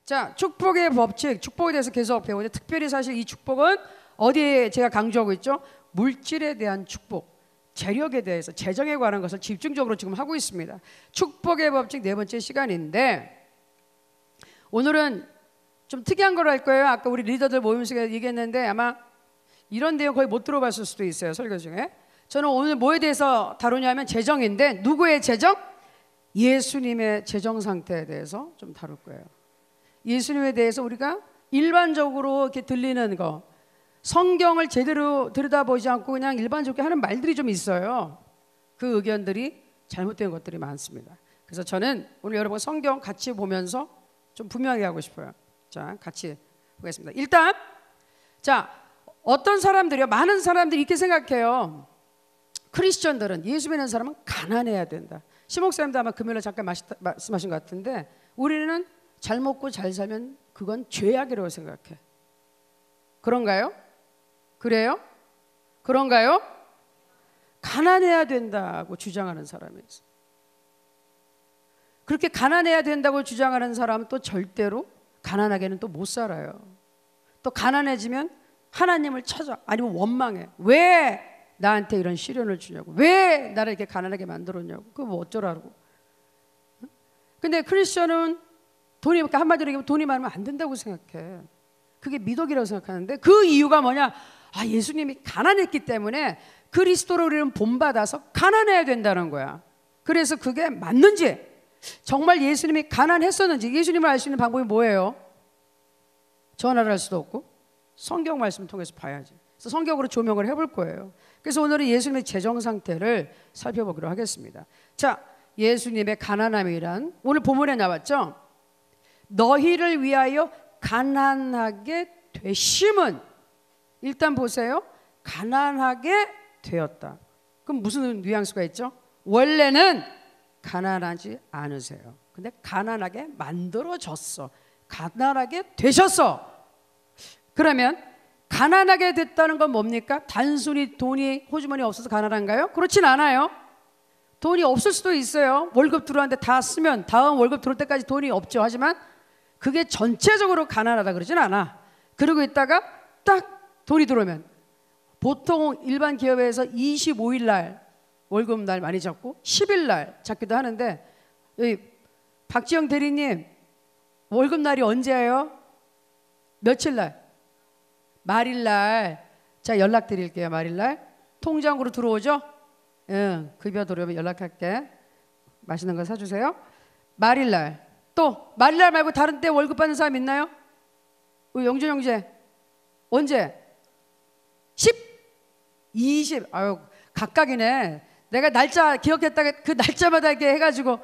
자, 축복의 법칙, 축복에 대해서 계속 배우는데 특별히 사실 이 축복은 어디에 제가 강조하고 있죠? 물질에 대한 축복, 재력에 대해서, 재정에 관한 것을 집중적으로 지금 하고 있습니다. 축복의 법칙 네 번째 시간인데 오늘은 좀 특이한 걸 할 거예요. 아까 우리 리더들 모임에서 얘기했는데 아마 이런 내용 거의 못 들어봤을 수도 있어요, 설교 중에. 저는 오늘 뭐에 대해서 다루냐면 재정인데, 누구의 재정? 예수님의 재정 상태에 대해서 좀 다룰 거예요. 예수님에 대해서 우리가 일반적으로 이렇게 들리는 거, 성경을 제대로 들여다보지 않고 그냥 일반적으로 하는 말들이 좀 있어요. 그 의견들이 잘못된 것들이 많습니다. 그래서 저는 오늘 여러분 성경 같이 보면서 좀 분명하게 하고 싶어요. 자, 같이 보겠습니다. 일단 자, 어떤 사람들이요, 많은 사람들이 이렇게 생각해요. 크리스천들은, 예수 믿는 사람은 가난해야 된다. 심목사님도 아마 금요일에 잠깐 말씀하신 것 같은데, 우리는 잘 먹고 잘 살면 그건 죄악이라고 생각해. 그런가요? 그래요? 그런가요? 가난해야 된다고 주장하는 사람이 있어요. 그렇게 가난해야 된다고 주장하는 사람은 또 절대로 가난하게는 또 못 살아요. 또 가난해지면 하나님을 찾아, 아니면 원망해. 왜 나한테 이런 시련을 주냐고, 왜 나를 이렇게 가난하게 만들었냐고, 그거 뭐 어쩌라고. 근데 크리스천은 돈이, 한마디로 얘기하면 돈이 많으면 안 된다고 생각해. 그게 미덕이라고 생각하는데, 그 이유가 뭐냐? 아, 예수님이 가난했기 때문에 그리스도로 우리는 본받아서 가난해야 된다는 거야. 그래서 그게 맞는지, 정말 예수님이 가난했었는지, 예수님을 알 수 있는 방법이 뭐예요? 전화를 할 수도 없고 성경 말씀을 통해서 봐야지. 그래서 성경으로 조명을 해볼 거예요. 그래서 오늘은 예수님의 재정 상태를 살펴보기로 하겠습니다. 자, 예수님의 가난함이란, 오늘 본문에 나왔죠? 너희를 위하여 가난하게 되심은, 일단 보세요. 가난하게 되었다. 그럼 무슨 뉘앙스가 있죠? 원래는 가난하지 않으세요. 근데 가난하게 만들어졌어. 가난하게 되셨어. 그러면 가난하게 됐다는 건 뭡니까? 단순히 돈이, 호주머니 없어서 가난한가요? 그렇진 않아요. 돈이 없을 수도 있어요. 월급 들어왔는데 다 쓰면 다음 월급 들어올 때까지 돈이 없죠. 하지만 그게 전체적으로 가난하다 그러진 않아. 그러고 있다가 딱 돈이 들어오면, 보통 일반 기업에서 25일 날 월급 날 많이 잡고 10일 날 잡기도 하는데, 여기 박지영 대리님 월급 날이 언제예요? 며칠 날? 말일 날. 자, 연락 드릴게요. 말일 날 통장으로 들어오죠? 응, 급여 들어오면 연락할게. 맛있는 거 사주세요. 말일 날. 또 말일 날 말고 다른 때 월급 받는 사람 있나요? 우리 영준 형제 언제? 10? 20? 아유, 각각이네. 내가 날짜 기억했다가 그 날짜마다 이렇게 해가지고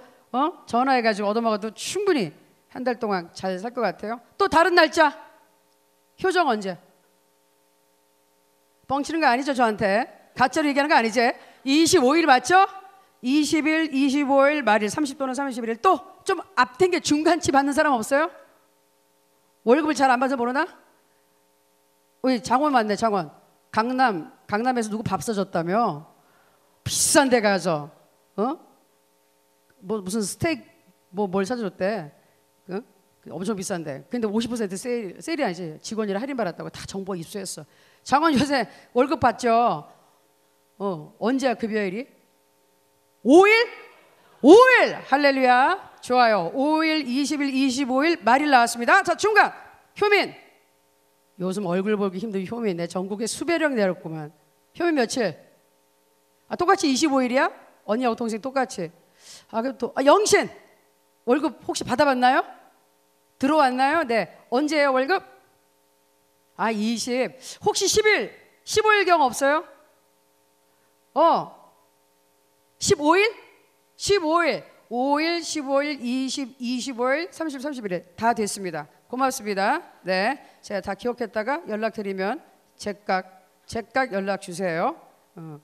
전화해가지고 얻어먹어도 충분히 한 달 동안 잘 살 것 같아요. 또 다른 날짜 효정 언제? 뻥치는 거 아니죠? 저한테 가짜로 얘기하는 거 아니지? 25일 맞죠? 20일, 25일, 말일, 30 또는 31일. 또 좀 앞텐 게 중간치 받는 사람 없어요? 월급을 잘 안 받아서 모르나? 우리 장원 맞네. 장원. 강남에서 누구 밥 사줬다며? 비싼 데 가서 뭐 무슨 스테이크 뭘 사줬대? 엄청 비싼데. 근데 50% 세일이 아니지. 직원이라 할인 받았다고 다 정보 입수했어. 장원 요새 월급 받죠? 언제야 급여일이? 5일? 5일! 할렐루야. 좋아요. 5일, 20일, 25일, 말일 나왔습니다. 자, 중간 효민. 요즘 얼굴 보기 힘든 효민. 내 전국에 수배령 내렸구만. 효민 며칠? 아, 똑같이 25일이야? 언니하고 동생 똑같이. 아, 그럼 또 영신 월급 혹시 받아봤나요? 들어왔나요? 네. 언제예요 월급? 아, 20. 혹시 10일, 15일경 없어요? 15일? 15일. 5일, 15일, 20, 25일, 30, 31일 다 됐습니다. 고맙습니다. 네, 제가 다 기억했다가 연락드리면 제각 연락 주세요.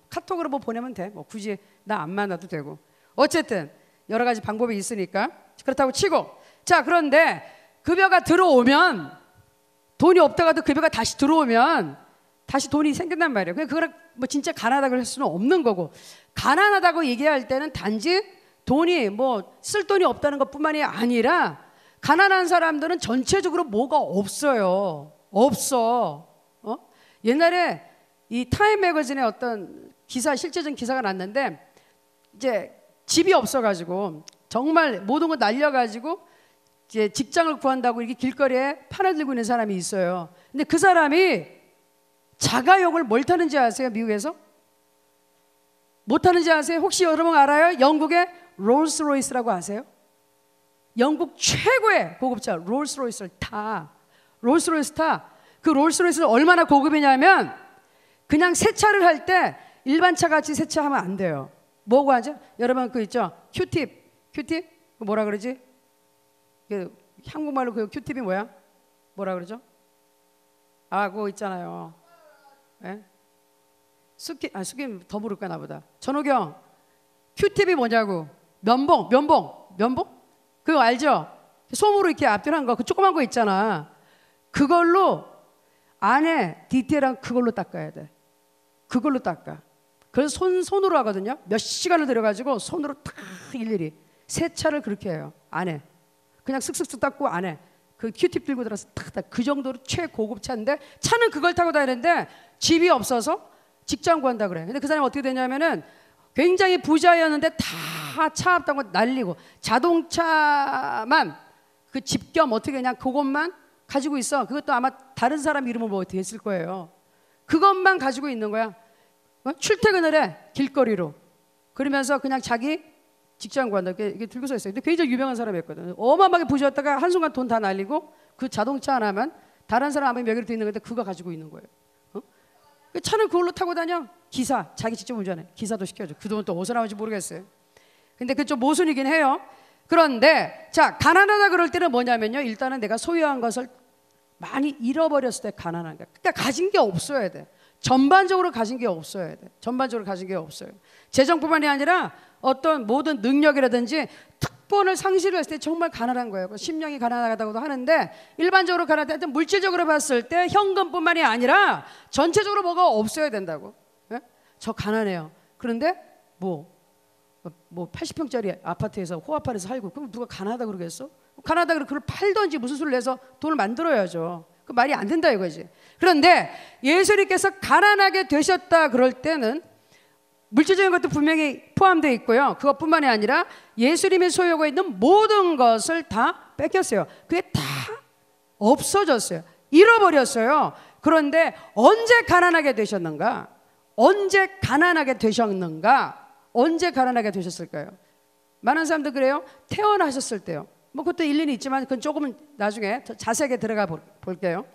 카톡으로 뭐 보내면 돼. 뭐 굳이 나 안 만나도 되고. 어쨌든 여러 가지 방법이 있으니까 그렇다고 치고, 자, 그런데 급여가 들어오면, 돈이 없다가도 급여가 다시 들어오면 다시 돈이 생긴단 말이에요. 그걸 뭐 진짜 가난하다고 할 수는 없는 거고, 가난하다고 얘기할 때는 단지 돈이 뭐 쓸 돈이 없다는 것뿐만이 아니라 가난한 사람들은 전체적으로 뭐가 없어요. 없어. 옛날에 이 타임 매거진에 어떤 기사, 실제적인 기사가 났는데 이제 집이 없어가지고 정말 모든 거 날려가지고 이제 직장을 구한다고 이렇게 길거리에 판을 들고 있는 사람이 있어요. 근데 그 사람이 자가용을 뭘 타는지 아세요? 미국에서? 뭐 타는지 아세요? 혹시 여러분 알아요? 영국의 롤스로이스라고 아세요? 영국 최고의 고급차 롤스로이스를 타. 롤스로이스 타. 그 롤스로이스는 얼마나 고급이냐면 그냥 세차를 할 때 일반 차 같이 세차하면 안 돼요. 뭐고 하죠? 여러분 그 있죠? 큐팁. 큐팁? 뭐라 그러지? 한국말로 그 큐팁이 뭐야? 뭐라 그러죠? 아, 그거 있잖아요. 예? 스킨 더 모를까 나보다. 전호경, 큐팁이 뭐냐고? 면봉. 그거 알죠? 솜으로 이렇게 앞뒤로 한 거, 그 조그만 거 있잖아. 그걸로 안에 디테일한 그걸로 닦아야 돼. 그걸로 닦아. 그래서 손으로 하거든요. 몇 시간을 들여가지고 손으로 탁 일일이 세차를 그렇게 해요. 안에 그냥 쓱쓱쓱 닦고 안에 그 큐팁 들고 들어서 탁 그 정도로 최고급 차인데 차는 그걸 타고 다니는데 집이 없어서 직장 구한다 그래. 근데 그 사람이 어떻게 되냐면은 굉장히 부자였는데 다 차 없다고 날리고 자동차만 그 집 겸 어떻게 그냥 그것만 가지고 있어. 그것도 아마 다른 사람 이름을 뭐 어떻게 했을 거예요. 그것만 가지고 있는 거야. 출퇴근을 해 길거리로. 그러면서 그냥 자기 직장 구한다. 이게 들고 서 있어요. 근데 굉장히 유명한 사람이었거든. 어마어마하게 부자였다가 한순간 돈 다 날리고 그 자동차 하나만 다른 사람 아무리 명의로 돼 있는 건데 그거 가지고 있는 거예요. 그 차는 그걸로 타고 다녀. 기사 자기 직접 운전해. 기사도 시켜줘. 그 돈 또 어디서 나오는지 모르겠어요. 근데 그 좀 모순이긴 해요. 그런데 자 가난하다 그럴 때는 뭐냐면요. 일단은 내가 소유한 것을 많이 잃어버렸을 때 가난한 거야. 그러니까 가진 게 없어야 돼. 전반적으로 가진 게 없어야 돼. 전반적으로 가진 게 없어요. 재정뿐만이 아니라 어떤 모든 능력이라든지 특권을 상실을 했을 때 정말 가난한 거예요. 심령이 가난하다고도 하는데 일반적으로 가난하다. 물질적으로 봤을 때 현금뿐만이 아니라 전체적으로 뭐가 없어야 된다고. 예? 저 가난해요. 그런데 뭐 80평짜리 아파트에서 호화판에서 살고 그럼 누가 가난하다 그러겠어? 가난하다 그러면 그걸 팔던지 무슨 수를 내서 돈을 만들어야죠. 그 말이 안 된다 이거지. 그런데 예수님께서 가난하게 되셨다 그럴 때는 물질적인 것도 분명히 포함되어 있고요. 그것뿐만이 아니라 예수님이 소유하고 있는 모든 것을 다 뺏겼어요. 그게 다 없어졌어요. 잃어버렸어요. 그런데 언제 가난하게 되셨는가? 언제 가난하게 되셨는가? 언제 가난하게 되셨을까요? 많은 사람들 그래요. 태어나셨을 때요. 뭐 그것도 일리는 있지만 그건 조금 나중에 더 자세하게 들어가 볼게요.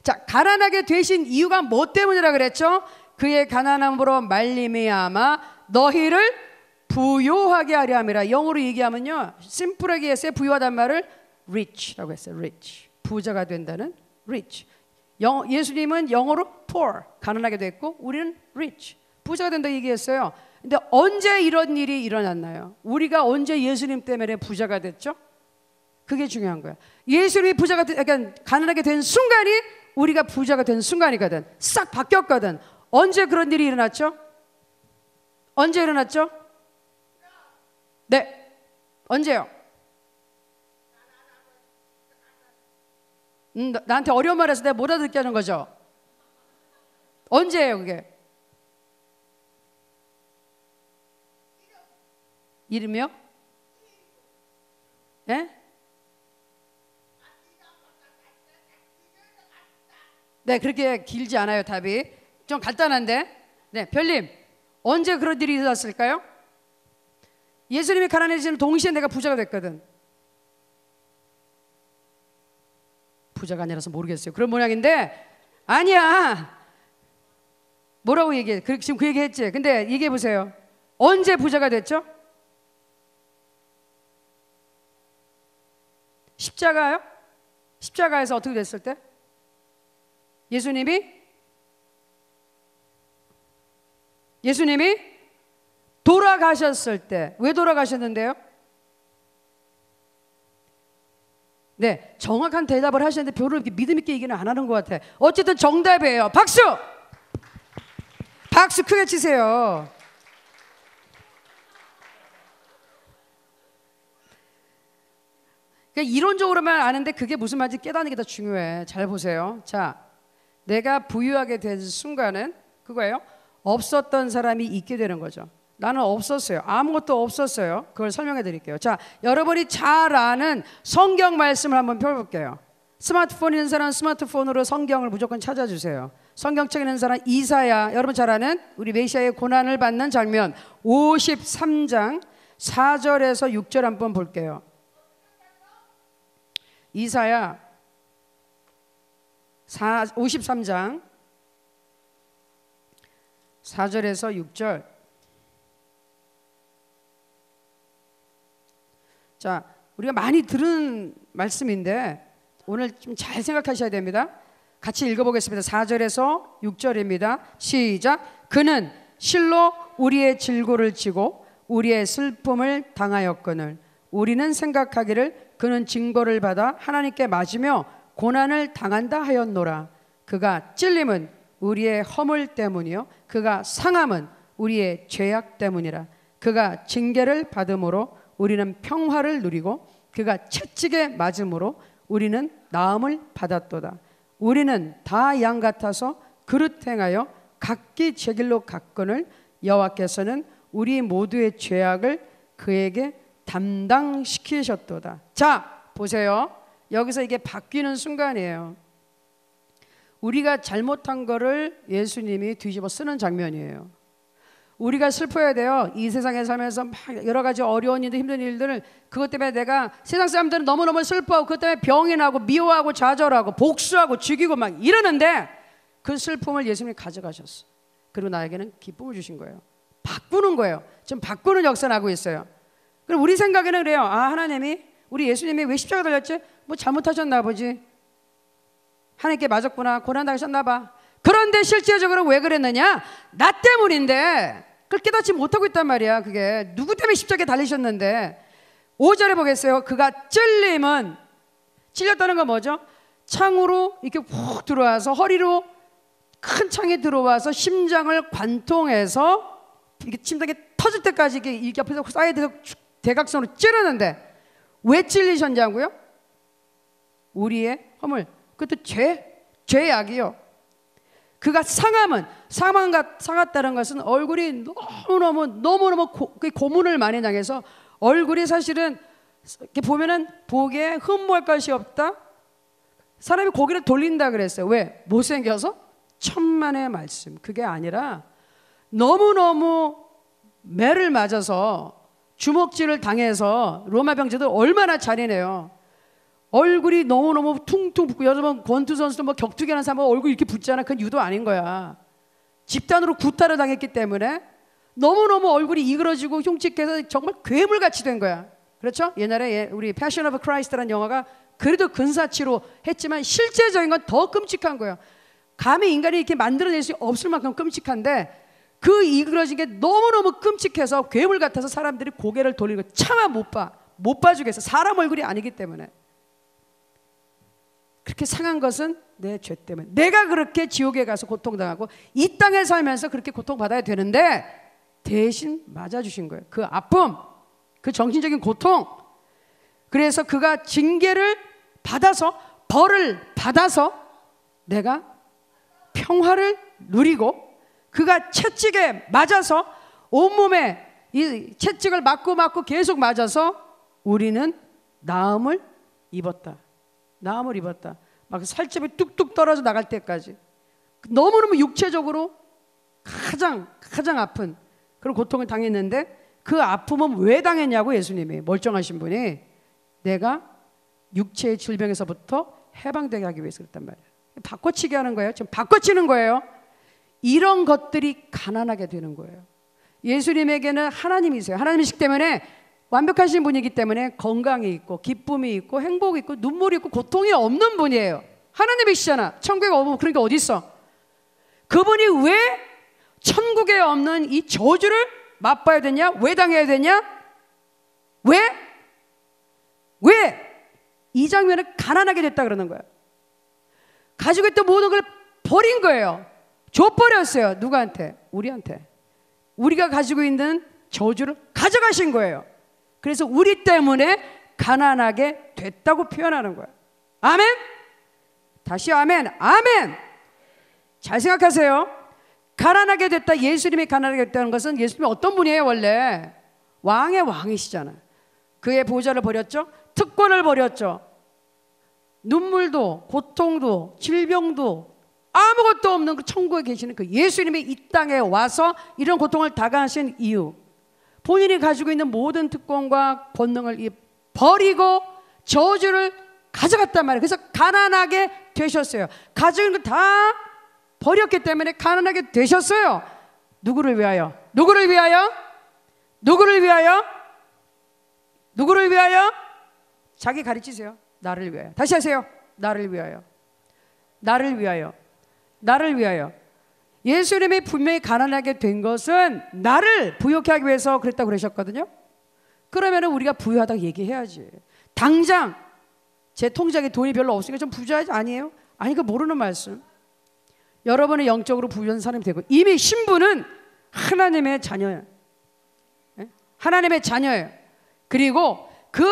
자, 가난하게 되신 이유가 뭐 때문이라 그랬죠? 그의 가난함으로 말미암아 너희를 부요하게 하려 함이라. 영어로 얘기하면요, 심플하게 했어요. 부유하단 말을 rich라고 했어요. rich, 부자가 된다는 rich. 예수님은 영어로 poor, 가난하게 됐고 우리는 rich, 부자가 된다 얘기했어요. 근데 언제 이런 일이 일어났나요? 우리가 언제 예수님 때문에 부자가 됐죠? 그게 중요한 거야. 예수님이 부자가 그러니까 가난하게 된 순간이 우리가 부자가 된 순간이거든. 싹 바뀌었거든. 언제 그런 일이 일어났죠? 언제 일어났죠? 네, 언제요? 나한테 어려운 말해서 내가 못 알아듣게 하는 거죠? 언제예요 그게? 이름이요? 네? 네, 그렇게 길지 않아요. 답이 좀 간단한데. 네, 별님 언제 그런 일이 일어났을까요? 예수님이 가난해지는 동시에 내가 부자가 됐거든. 부자가 아니라서 모르겠어요. 그런 모양인데 아니야. 뭐라고 얘기해? 지금 그 얘기 했지. 근데 얘기해 보세요. 언제 부자가 됐죠? 십자가요? 십자가에서 어떻게 됐을 때? 예수님이 돌아가셨을 때. 왜 돌아가셨는데요? 네, 정확한 대답을 하시는데 별로 이렇게 믿음 있게 얘기는 안 하는 것 같아. 어쨌든 정답이에요. 박수! 박수 크게 치세요. 그러니까 이론적으로만 아는데 그게 무슨 말인지 깨닫는 게 더 중요해. 잘 보세요. 자, 내가 부유하게 된 순간은 그거예요. 없었던 사람이 있게 되는 거죠. 나는 없었어요. 아무것도 없었어요. 그걸 설명해 드릴게요. 자, 여러분이 잘 아는 성경 말씀을 한번 펴볼게요. 스마트폰 있는 사람 스마트폰으로 성경을 무조건 찾아주세요. 성경책 있는 사람 이사야, 여러분 잘 아는 우리 메시아의 고난을 받는 장면 53장 4절에서 6절 한번 볼게요. 이사야 53장 4절에서 6절. 자, 우리가 많이 들은 말씀인데 오늘 좀 잘 생각하셔야 됩니다. 같이 읽어보겠습니다. 4절에서 6절입니다. 시작. 그는 실로 우리의 질고를 지고 우리의 슬픔을 당하였거늘 우리는 생각하기를 그는 징벌을 받아 하나님께 맞으며 고난을 당한다 하였노라. 그가 찔림은 우리의 허물 때문이요 그가 상함은 우리의 죄악 때문이라. 그가 징계를 받음으로 우리는 평화를 누리고 그가 채찍에 맞음으로 우리는 나음을 받았도다. 우리는 다 양 같아서 그릇 행하여 각기 제 길로 갔거늘 여호와께서는 우리 모두의 죄악을 그에게 담당시키셨도다. 자, 보세요. 여기서 이게 바뀌는 순간이에요. 우리가 잘못한 거를 예수님이 뒤집어 쓰는 장면이에요. 우리가 슬퍼야 돼요. 이 세상에 살면서 막 여러 가지 어려운 일들, 힘든 일들을 그것 때문에 내가 세상 사람들은 너무너무 슬퍼하고 그것 때문에 병이 나고 미워하고 좌절하고 복수하고 죽이고 막 이러는데 그 슬픔을 예수님이 가져가셨어. 그리고 나에게는 기쁨을 주신 거예요. 바꾸는 거예요. 지금 바꾸는 역사 나고 있어요. 그럼 우리 생각에는 그래요. 아, 하나님이 우리 예수님이 왜 십자가 달렸지? 뭐 잘못하셨나 보지. 하나님께 맞았구나. 고난당하셨나 봐. 그런데 실제적으로 왜 그랬느냐? 나 때문인데 그걸 깨닫지 못하고 있단 말이야. 그게 누구 때문에 십자가에 달리셨는데. 5절에 보겠어요. 그가 찔림은, 찔렸다는 건 뭐죠? 창으로 이렇게 훅 들어와서 허리로 큰 창이 들어와서 심장을 관통해서 이게 심장이 터질 때까지 이게 옆에서 사이드에서 대각선으로 찌르는데 왜 찔리셨냐고요? 우리의 허물, 그것도 죄악이요. 그가 상함은, 상했다는 것은 얼굴이 너무너무 고문을 많이 당해서 얼굴이 사실은 이렇게 보면은 보기에 흠모할 것이 없다. 사람이 고개를 돌린다 그랬어요. 왜? 못생겨서? 천만의 말씀. 그게 아니라 너무너무 매를 맞아서 주먹질을 당해서 로마 병제들 얼마나 잔인해요. 얼굴이 너무너무 퉁퉁 붓고, 여러분 권투 선수도 뭐 격투기 하는 사람은 얼굴 이렇게 붓잖아. 그건 유도 아닌 거야. 집단으로 구타를 당했기 때문에 너무너무 얼굴이 이그러지고 흉측해서 정말 괴물같이 된 거야. 그렇죠? 옛날에 우리 패션 오브 크라이스트라는 영화가 그래도 근사치로 했지만 실제적인 건 더 끔찍한 거예요. 감히 인간이 이렇게 만들어낼 수 없을 만큼 끔찍한데 그 이그러진 게 너무너무 끔찍해서 괴물 같아서 사람들이 고개를 돌리고 차마 못 봐주겠어. 사람 얼굴이 아니기 때문에. 그렇게 상한 것은 내 죄 때문에 내가 그렇게 지옥에 가서 고통당하고 이 땅에 살면서 그렇게 고통받아야 되는데 대신 맞아주신 거예요. 그 아픔, 그 정신적인 고통. 그래서 그가 징계를 받아서, 벌을 받아서 내가 평화를 누리고, 그가 채찍에 맞아서 온몸에 이 채찍을 맞고 계속 맞아서 우리는 나음을 입었다. 나음을 입었다. 막 살집이 뚝뚝 떨어져 나갈 때까지 너무너무 육체적으로 가장 아픈 그런 고통을 당했는데 그 아픔은 왜 당했냐고. 예수님이 멀쩡하신 분이 내가 육체의 질병에서부터 해방되게 하기 위해서 그랬단 말이에요. 바꿔치기 하는 거예요. 지금 바꿔치는 거예요. 이런 것들이 가난하게 되는 거예요. 예수님에게는 하나님이세요. 하나님이시기 때문에 완벽하신 분이기 때문에 건강이 있고 기쁨이 있고 행복이 있고 눈물이 있고 고통이 없는 분이에요. 하나님이시잖아. 천국에 오면 그런 게 어디 있어? 그분이 왜 천국에 없는 이 저주를 맛봐야 되냐? 왜 당해야 되냐? 왜? 이 장면에 가난하게 됐다 그러는 거예요. 가지고 있던 모든 걸 버린 거예요. 줘버렸어요. 누구한테? 우리한테. 우리가 가지고 있는 저주를 가져가신 거예요. 그래서 우리 때문에 가난하게 됐다고 표현하는 거야. 아멘? 다시 아멘. 아멘. 잘 생각하세요. 가난하게 됐다. 예수님이 가난하게 됐다는 것은 예수님이 어떤 분이에요? 원래 왕의 왕이시잖아요. 그의 보좌를 버렸죠. 특권을 버렸죠. 눈물도 고통도 질병도 아무것도 없는 그 천국에 계시는 그 예수님이 이 땅에 와서 이런 고통을 당하신 이유, 본인이 가지고 있는 모든 특권과 권능을 버리고 저주를 가져갔단 말이에요. 그래서 가난하게 되셨어요. 가지고 있는 거 다 버렸기 때문에 가난하게 되셨어요. 누구를 위하여? 누구를 위하여? 누구를 위하여? 누구를 위하여? 자기 가르치세요. 나를 위하여. 다시 하세요. 나를 위하여. 나를 위하여. 나를 위하여. 예수님이 분명히 가난하게 된 것은 나를 부유케 하기 위해서 그랬다고 그러셨거든요. 그러면 우리가 부유하다고 얘기해야지. 당장 제 통장에 돈이 별로 없으니까 좀 부자하지 아니에요? 아니, 그 모르는 말씀. 여러분은 영적으로 부유한 사람이 되고 이미 신분은 하나님의 자녀예요. 하나님의 자녀예요. 그리고 그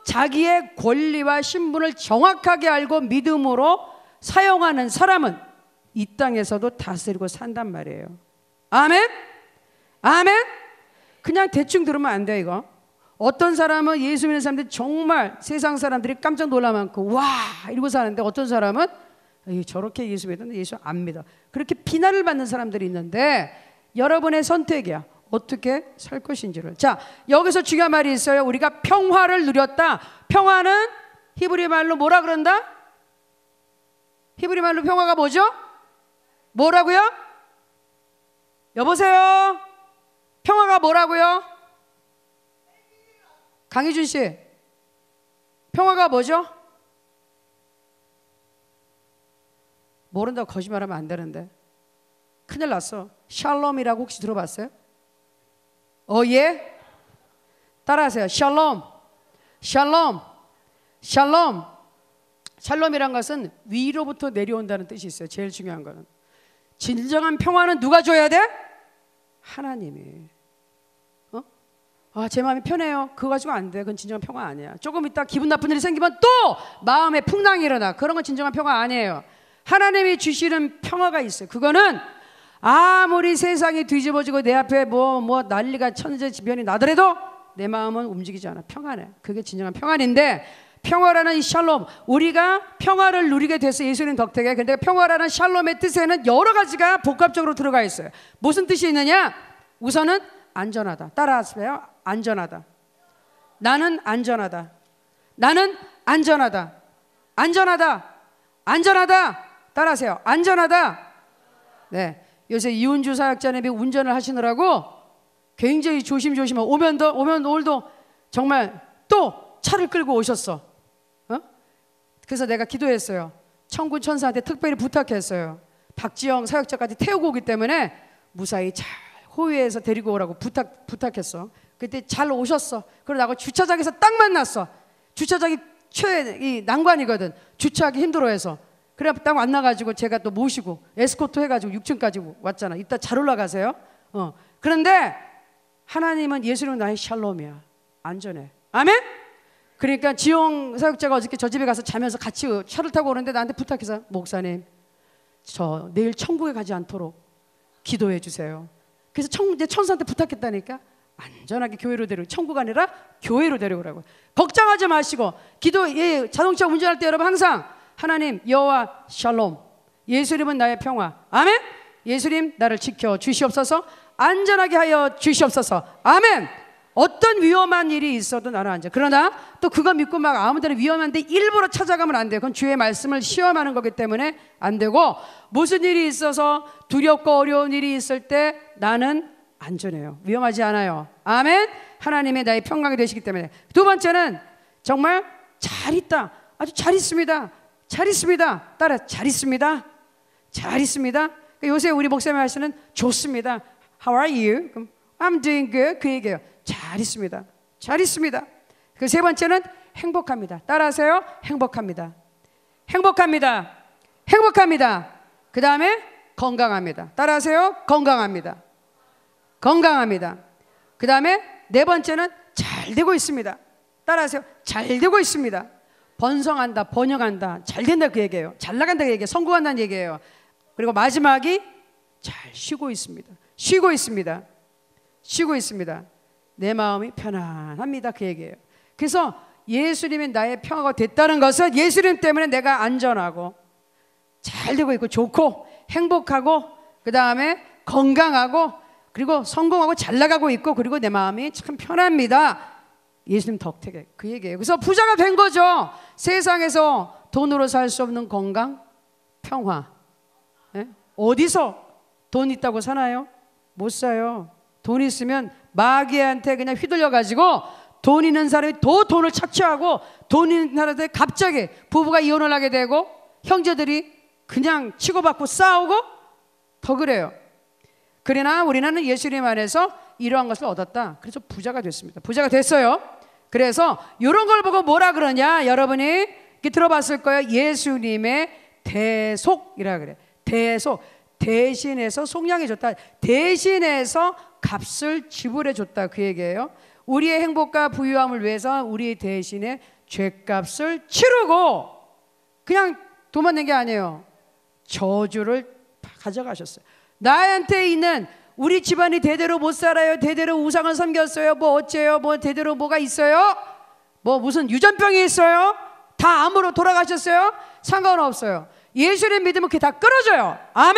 자기의 권리와 신분을 정확하게 알고 믿음으로 사용하는 사람은 이 땅에서도 다스리고 산단 말이에요. 아멘? 아멘? 그냥 대충 들으면 안 돼요. 이거 어떤 사람은 예수 믿는 사람들이 정말 세상 사람들이 깜짝 놀라 많고 와 이러고 사는데, 어떤 사람은 저렇게 예수 믿는데 예수 안 믿어, 그렇게 비난을 받는 사람들이 있는데 여러분의 선택이야. 어떻게 살 것인지를. 자, 여기서 중요한 말이 있어요. 우리가 평화를 누렸다. 평화는 히브리 말로 뭐라 그런다? 히브리 말로 평화가 뭐죠? 뭐라고요? 여보세요? 평화가 뭐라고요? 강희준 씨, 평화가 뭐죠? 모른다고 거짓말하면 안 되는데 큰일 났어. 샬롬이라고 혹시 들어봤어요? 예? 따라하세요. 샬롬. 샬롬. 샬롬. 샬롬이란 것은 위로부터 내려온다는 뜻이 있어요. 제일 중요한 거는. 진정한 평화는 누가 줘야 돼? 하나님이. 제 마음이 편해요. 그거 가지고 안 돼. 그건 진정한 평화 아니야. 조금 있다 기분 나쁜 일이 생기면 또 마음에 풍랑이 일어나. 그런 건 진정한 평화 아니에요. 하나님이 주시는 평화가 있어요. 그거는 아무리 세상이 뒤집어지고 내 앞에 뭐 난리가 천재지변이 나더라도 내 마음은 움직이지 않아. 평안해. 그게 진정한 평안인데, 평화라는 이 샬롬, 우리가 평화를 누리게 돼서 예수님 덕택에. 근데 평화라는 샬롬의 뜻에는 여러 가지가 복합적으로 들어가 있어요. 무슨 뜻이 있느냐? 우선은 안전하다. 따라하세요. 안전하다. 나는 안전하다. 나는 안전하다. 안전하다. 안전하다. 따라하세요. 안전하다. 네. 요새 이운주 사역자님이 운전을 하시느라고 굉장히 조심조심하고 오면 오늘도 정말 또 차를 끌고 오셨어. 그래서 내가 기도했어요. 천군 천사한테 특별히 부탁했어요. 박지영 사역자까지 태우고 오기 때문에 무사히 잘 호위해서 데리고 오라고 부탁했어. 그때 잘 오셨어. 그러다가 주차장에서 딱 만났어. 주차장이 최 난관이거든. 주차하기 힘들어해서. 그래 딱 만나가지고 제가 또 모시고 에스코트 해가지고 6층까지 왔잖아. 이따 잘 올라가세요. 그런데 하나님은 예수님은 나의 샬롬이야. 안전해. 아멘? 그러니까 지영 사역자가 어저께 저 집에 가서 자면서 같이 차를 타고 오는데 나한테 부탁해서, 목사님 저 내일 천국에 가지 않도록 기도해 주세요. 그래서 이제 천사한테 부탁했다니까. 안전하게 교회로 데리고, 천국 아니라 교회로 데려오라고. 걱정하지 마시고 자동차 운전할 때 여러분 항상 하나님 여호와 샬롬, 예수님은 나의 평화. 아멘. 예수님 나를 지켜 주시옵소서. 안전하게 하여 주시옵소서. 아멘. 어떤 위험한 일이 있어도 나는 안전. 그러나 또 그거 믿고 막 아무데나 위험한데 일부러 찾아가면 안 돼요. 그건 주의 말씀을 시험하는 거기 때문에 안 되고, 무슨 일이 있어서 두렵고 어려운 일이 있을 때 나는 안전해요. 위험하지 않아요. 아멘. 하나님의 나의 평강이 되시기 때문에. 두 번째는 정말 잘 있다. 아주 잘 있습니다. 잘 있습니다. 따라 잘 있습니다. 잘 있습니다. 요새 우리 목사님 말씀은 좋습니다. How are you? 그럼 I'm doing good. 그 얘기예요. 잘 있습니다. 잘 있습니다. 그 세 번째는 행복합니다. 따라하세요. 행복합니다. 행복합니다. 행복합니다. 그 다음에 건강합니다. 따라하세요. 건강합니다. 건강합니다. 그 다음에 네 번째는 잘 되고 있습니다. 따라하세요. 잘 되고 있습니다. 번성한다, 번영한다, 잘 된다 그 얘기예요. 잘 나간다 그 얘기예요. 성공한다는 얘기예요. 그리고 마지막이 잘 쉬고 있습니다. 쉬고 있습니다. 쉬고 있습니다. 내 마음이 편안합니다 그 얘기예요. 그래서 예수님이 나의 평화가 됐다는 것은 예수님 때문에 내가 안전하고 잘 되고 있고 좋고 행복하고 그 다음에 건강하고 그리고 성공하고 잘 나가고 있고 그리고 내 마음이 참 편합니다. 예수님 덕택에 그 얘기예요. 그래서 부자가 된 거죠. 세상에서 돈으로 살 수 없는 건강, 평화. 네? 어디서 돈 있다고 사나요? 못 사요. 돈 있으면 마귀한테 그냥 휘둘려 가지고 돈 있는 사람이 더 돈을 착취하고 돈 있는 사람들 갑자기 부부가 이혼을 하게 되고 형제들이 그냥 치고받고 싸우고 더 그래요. 그러나 우리는 예수님 안에서 이러한 것을 얻었다. 그래서 부자가 됐습니다. 부자가 됐어요. 그래서 이런 걸 보고 뭐라 그러냐 여러분이 들어봤을 거예요. 예수님의 대속이라 그래. 대속. 대신해서 속량해 줬다. 대신해서 값을 지불해 줬다 그 얘기예요. 우리의 행복과 부유함을 위해서 우리 대신에 죄값을 치르고 그냥 돈만 낸 게 아니에요. 저주를 가져가셨어요. 나한테 있는 우리 집안이 대대로 못 살아요. 대대로 우상을 섬겼어요. 뭐 어째요? 뭐 대대로 뭐가 있어요? 뭐 무슨 유전병이 있어요? 다 암으로 돌아가셨어요? 상관없어요. 예수를 믿으면 그게 다 끊어져요. 아멘?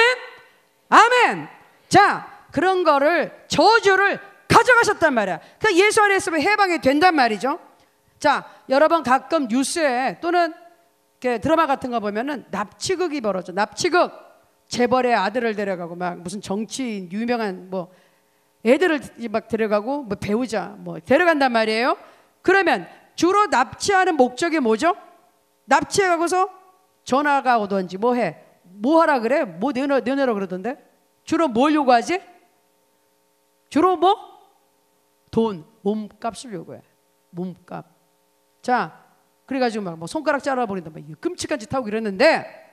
아멘. 자, 그런 거를 저주를 가져가셨단 말이야. 그러니까 예수 안에 있으면 해방이 된단 말이죠. 자, 여러분 가끔 뉴스에 또는 이렇게 드라마 같은 거 보면은 납치극이 벌어져. 납치극. 재벌의 아들을 데려가고 막 무슨 정치인 유명한 뭐 애들을 막 데려가고 뭐 배우자 뭐 데려간단 말이에요. 그러면 주로 납치하는 목적이 뭐죠? 납치해가고서 전화가 오던지 뭐 해? 뭐 하라 그래? 뭐 내놓으라 그러던데? 주로 뭘 요구하지? 주로 뭐? 돈, 몸값을 요구해. 몸값. 자, 그래가지고 막 뭐 손가락 잘라버린다 막 끔찍한 짓 하고 이랬는데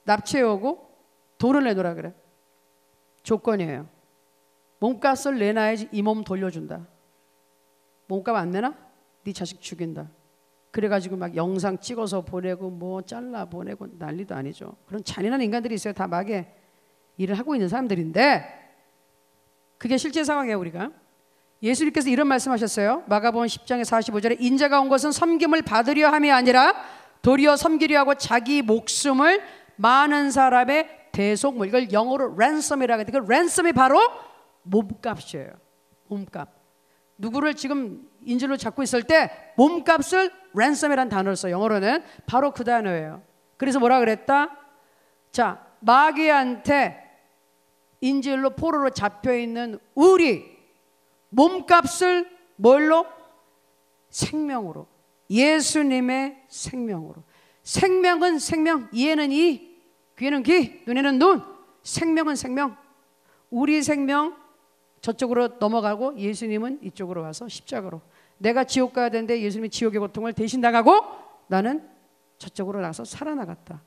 납치해오고 돈을 내놓으라 그래. 조건이에요. 몸값을 내놔야지 이 몸 돌려준다. 몸값 안 내나? 네 자식 죽인다. 그래가지고 막 영상 찍어서 보내고 뭐 잘라 보내고 난리도 아니죠. 그런 잔인한 인간들이 있어요. 다 막에 일을 하고 있는 사람들인데 그게 실제 상황이에요. 우리가 예수님께서 이런 말씀하셨어요. 마가복음 10장의 45절에 인자가 온 것은 섬김을 받으려 함이 아니라 도리어 섬기려 하고 자기 목숨을 많은 사람의 대속물, 이걸 영어로 랜섬이라고 하는데 그 랜섬이 바로 몸값이에요. 몸값. 누구를 지금 인질로 잡고 있을 때 몸값을 랜섬이라는 단어를 써요. 영어로는 바로 그 단어예요. 그래서 뭐라 그랬다? 자, 마귀한테 인질로 포로로 잡혀있는 우리 몸값을 뭘로? 생명으로. 예수님의 생명으로. 생명은 생명, 이에는 이, 귀에는 귀, 눈에는 눈. 생명은 생명. 우리 생명 저쪽으로 넘어가고 예수님은 이쪽으로 와서 십자가로. 내가 지옥 가야 되는데 예수님이 지옥의 고통을 대신 당하고 나는 저쪽으로 나서 살아나갔다.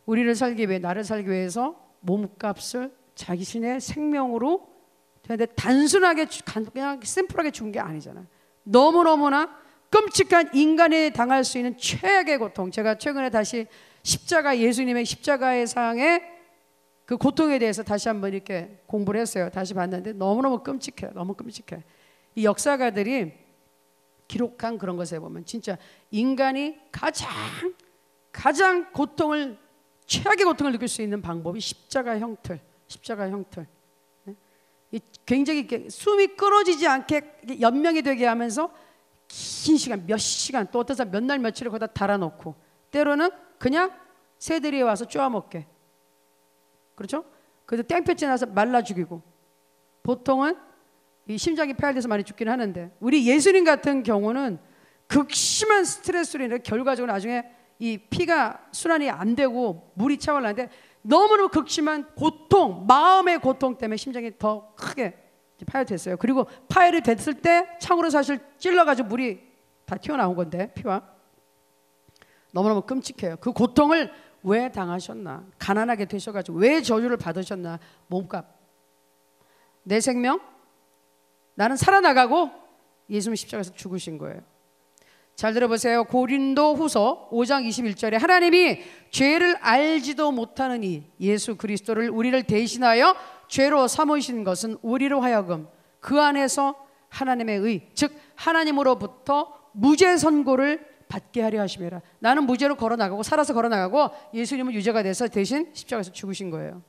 우리를 살기 위해, 나를 살기 위해서 몸값을 자기신의 생명으로 근데 단순하게 그냥 심플하게 준 게 아니잖아. 너무너무나 끔찍한 인간이 당할 수 있는 최악의 고통. 제가 최근에 다시 십자가, 예수님의 십자가의 상의 그 고통에 대해서 다시 한번 이렇게 공부를 했어요. 다시 봤는데 너무너무 끔찍해요. 너무 끔찍해. 이 역사가들이 기록한 그런 것에 보면 진짜 인간이 가장 고통을, 최악의 고통을 느낄 수 있는 방법이 십자가 형틀. 십자가 형틀. 굉장히 이렇게 숨이 끊어지지 않게 연명이 되게 하면서 긴 시간, 몇 시간, 또 어떤 사람 몇 날 며칠을 거기다 달아놓고 때로는 그냥 새들이 와서 쪼아먹게. 그렇죠? 그래서 땡볕에 나서 말라 죽이고. 보통은 이 심장이 폐활돼서 많이 죽긴 하는데 우리 예수님 같은 경우는 극심한 스트레스로 인해 결과적으로 나중에 이 피가 순환이 안 되고 물이 차올라는데 너무너무 극심한 고통, 마음의 고통 때문에 심장이 더 크게 파열됐어요. 그리고 파열이 됐을 때 창으로 사실 찔러가지고 물이 다 튀어나온 건데 피와. 너무너무 끔찍해요. 그 고통을 왜 당하셨나? 가난하게 되셔가지고 왜 저주를 받으셨나? 몸값. 내 생명? 나는 살아나가고 예수님 십자가에서 죽으신 거예요. 잘 들어보세요. 고린도 후서 5장 21절에 하나님이 죄를 알지도 못하는 이 예수 그리스도를 우리를 대신하여 죄로 삼으신 것은 우리로 하여금 그 안에서 하나님의 의, 즉 하나님으로부터 무죄 선고를 받게 하려 하심이라. 나는 무죄로 걸어나가고 살아서 걸어나가고 예수님은 유죄가 돼서 대신 십자가에서 죽으신 거예요.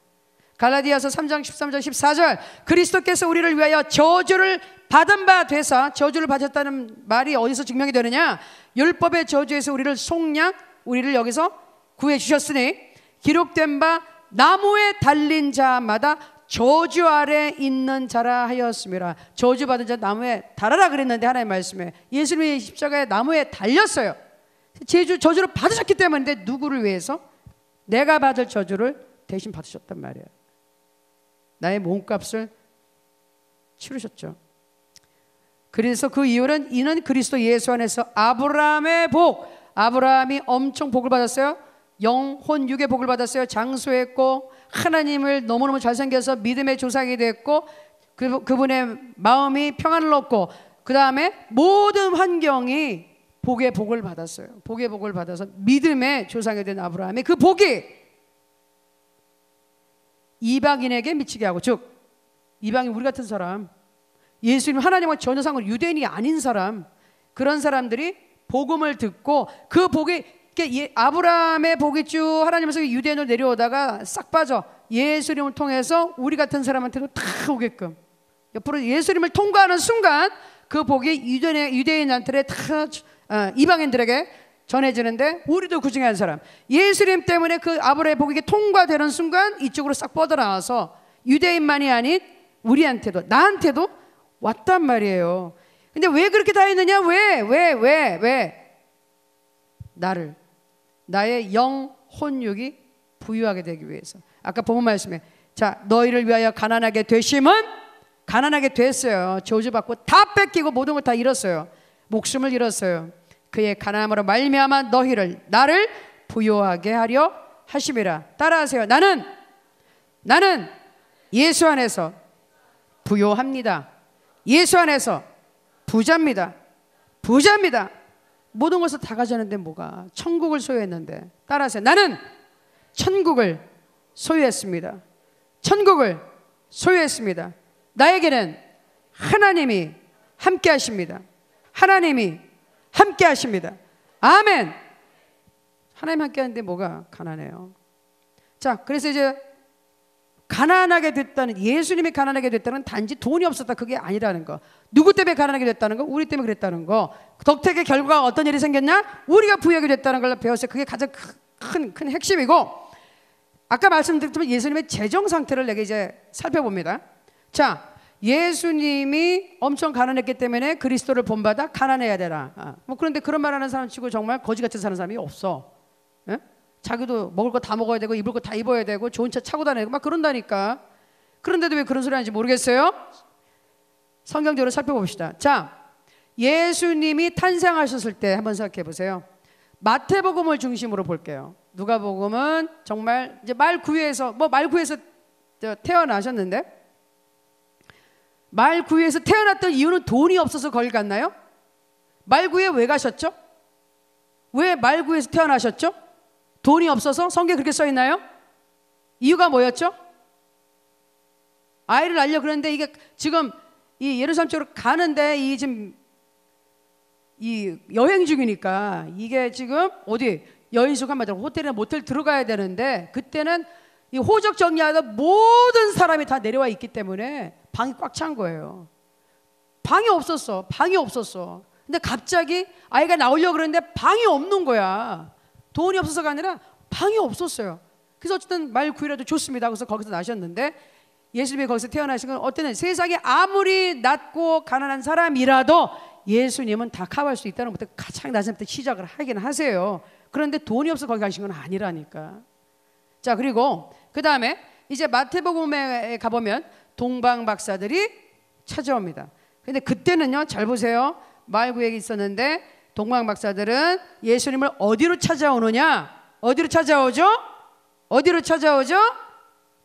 갈라디아서 3장 13절 14절 그리스도께서 우리를 위하여 저주를 받은 바 되사, 저주를 받았다는 말이 어디서 증명이 되느냐? 율법의 저주에서 우리를 속량, 우리를 여기서 구해 주셨으니 기록된 바 나무에 달린 자마다 저주 아래 있는 자라 하였습니다. 저주받은 자 나무에 달아라 그랬는데 하나님 말씀에 예수님이 십자가에 나무에 달렸어요. 저주를 받으셨기 때문에 누구를 위해서? 내가 받을 저주를 대신 받으셨단 말이에요. 나의 몸값을 치르셨죠. 그래서 그 이유는 이는 그리스도 예수 안에서 아브라함의 복, 아브라함이 엄청 복을 받았어요. 영혼 육의 복을 받았어요. 장수했고 하나님을 너무너무 잘생겨서 믿음의 조상이 됐고 그분의 마음이 평안을 얻고 그 다음에 모든 환경이 복의 복을 받았어요. 복의 복을 받아서 믿음의 조상이 된 아브라함의 그 복이 이방인에게 미치게 하고, 즉 이방인 우리 같은 사람, 예수님 하나님과 전혀 상관 유대인이 아닌 사람, 그런 사람들이 복음을 듣고 그 복이 아브라함의 복이 쭉 하나님에서 유대인으로 내려오다가 싹 빠져 예수님을 통해서 우리 같은 사람한테도 다 오게끔 옆으로 예수님을 통과하는 순간 그 복이 유대인한테 다 이방인들에게 전해지는데 우리도 그 중에 한 사람, 예수님 때문에 그 아브라함의 복이 통과되는 순간 이쪽으로 싹 뻗어나와서 유대인만이 아닌 우리한테도 나한테도 왔단 말이에요. 근데 왜 그렇게 다 했느냐? 왜? 나의 영혼육이 부유하게 되기 위해서. 아까 본문 말씀에 자 너희를 위하여 가난하게 되심은 가난하게 됐어요. 저주받고 다 뺏기고 모든 걸 다 잃었어요. 목숨을 잃었어요. 그의 가난함으로 말미암아 나를 부유하게 하려 하심이라. 따라하세요. 나는 예수 안에서 부유합니다. 예수 안에서 부자입니다. 모든 것을 다 가졌는데 뭐가? 천국을 소유했는데. 따라하세요. 나는 천국을 소유했습니다. 천국을 소유했습니다. 나에게는 하나님이 함께 하십니다. 하나님이 함께 하십니다. 아멘. 하나님 함께 하는데 뭐가 가난해요? 자, 그래서 이제 가난하게 됐다는, 예수님이 가난하게 됐다는 단지 돈이 없었다 그게 아니라는 거. 누구 때문에 가난하게 됐다는 거? 우리 때문에 그랬다는 거. 덕택의 결과가 어떤 일이 생겼냐? 우리가 부유하게 됐다는 걸 배웠어요. 그게 가장 큰 핵심이고, 아까 말씀드렸지만 예수님의 재정 상태를 내가 이제 살펴봅니다. 자, 예수님이 엄청 가난했기 때문에 그리스도를 본받아 가난해야 되라. 뭐 그런데 그런 말하는 사람 치고 정말 거지같이 사는 사람이 없어. 예? 자기도 먹을 거 다 먹어야 되고 입을 거 다 입어야 되고 좋은 차 차고 다니고 막 그런다니까. 그런데도 왜 그런 소리 하는지 모르겠어요. 성경적으로 살펴봅시다. 자, 예수님이 탄생하셨을 때 한번 생각해 보세요. 마태복음을 중심으로 볼게요. 누가복음은 정말 이제 말구유에서 태어나셨는데, 말구유에서 태어났던 이유는 돈이 없어서 거기 갔나요? 말구유에 왜 가셨죠? 왜 말구유에서 태어나셨죠? 돈이 없어서? 성경에 그렇게 써 있나요? 이유가 뭐였죠? 아이를 낳으려 그러는데 이게 지금 이 예루살렘 쪽으로 가는데 이 지금 이 여행 중이니까 이게 지금 어디 여인숙 한마디로 호텔이나 모텔 들어가야 되는데, 그때는 이 호적 정리하다 모든 사람이 다 내려와 있기 때문에 방이 꽉 찬 거예요. 방이 없었어. 근데 갑자기 아이가 나오려고 그러는데 방이 없는 거야. 돈이 없어서가 아니라 방이 없었어요. 그래서 어쨌든 말 구이라도 좋습니다. 그래서 거기서 나셨는데, 예수님이 거기서 태어나신 건 어때는 세상에 아무리 낮고 가난한 사람이라도 예수님은 다 커버할 수 있다는 것부터 가장 낮은 때부터 시작을 하긴 하세요. 그런데 돈이 없어 거기 가신 건 아니라니까. 자, 그리고 그 다음에 이제 마태복음에 가보면 동방 박사들이 찾아옵니다. 근데 그때는요, 잘 보세요. 말구역이 있었는데 동방 박사들은 예수님을 어디로 찾아오느냐? 어디로 찾아오죠?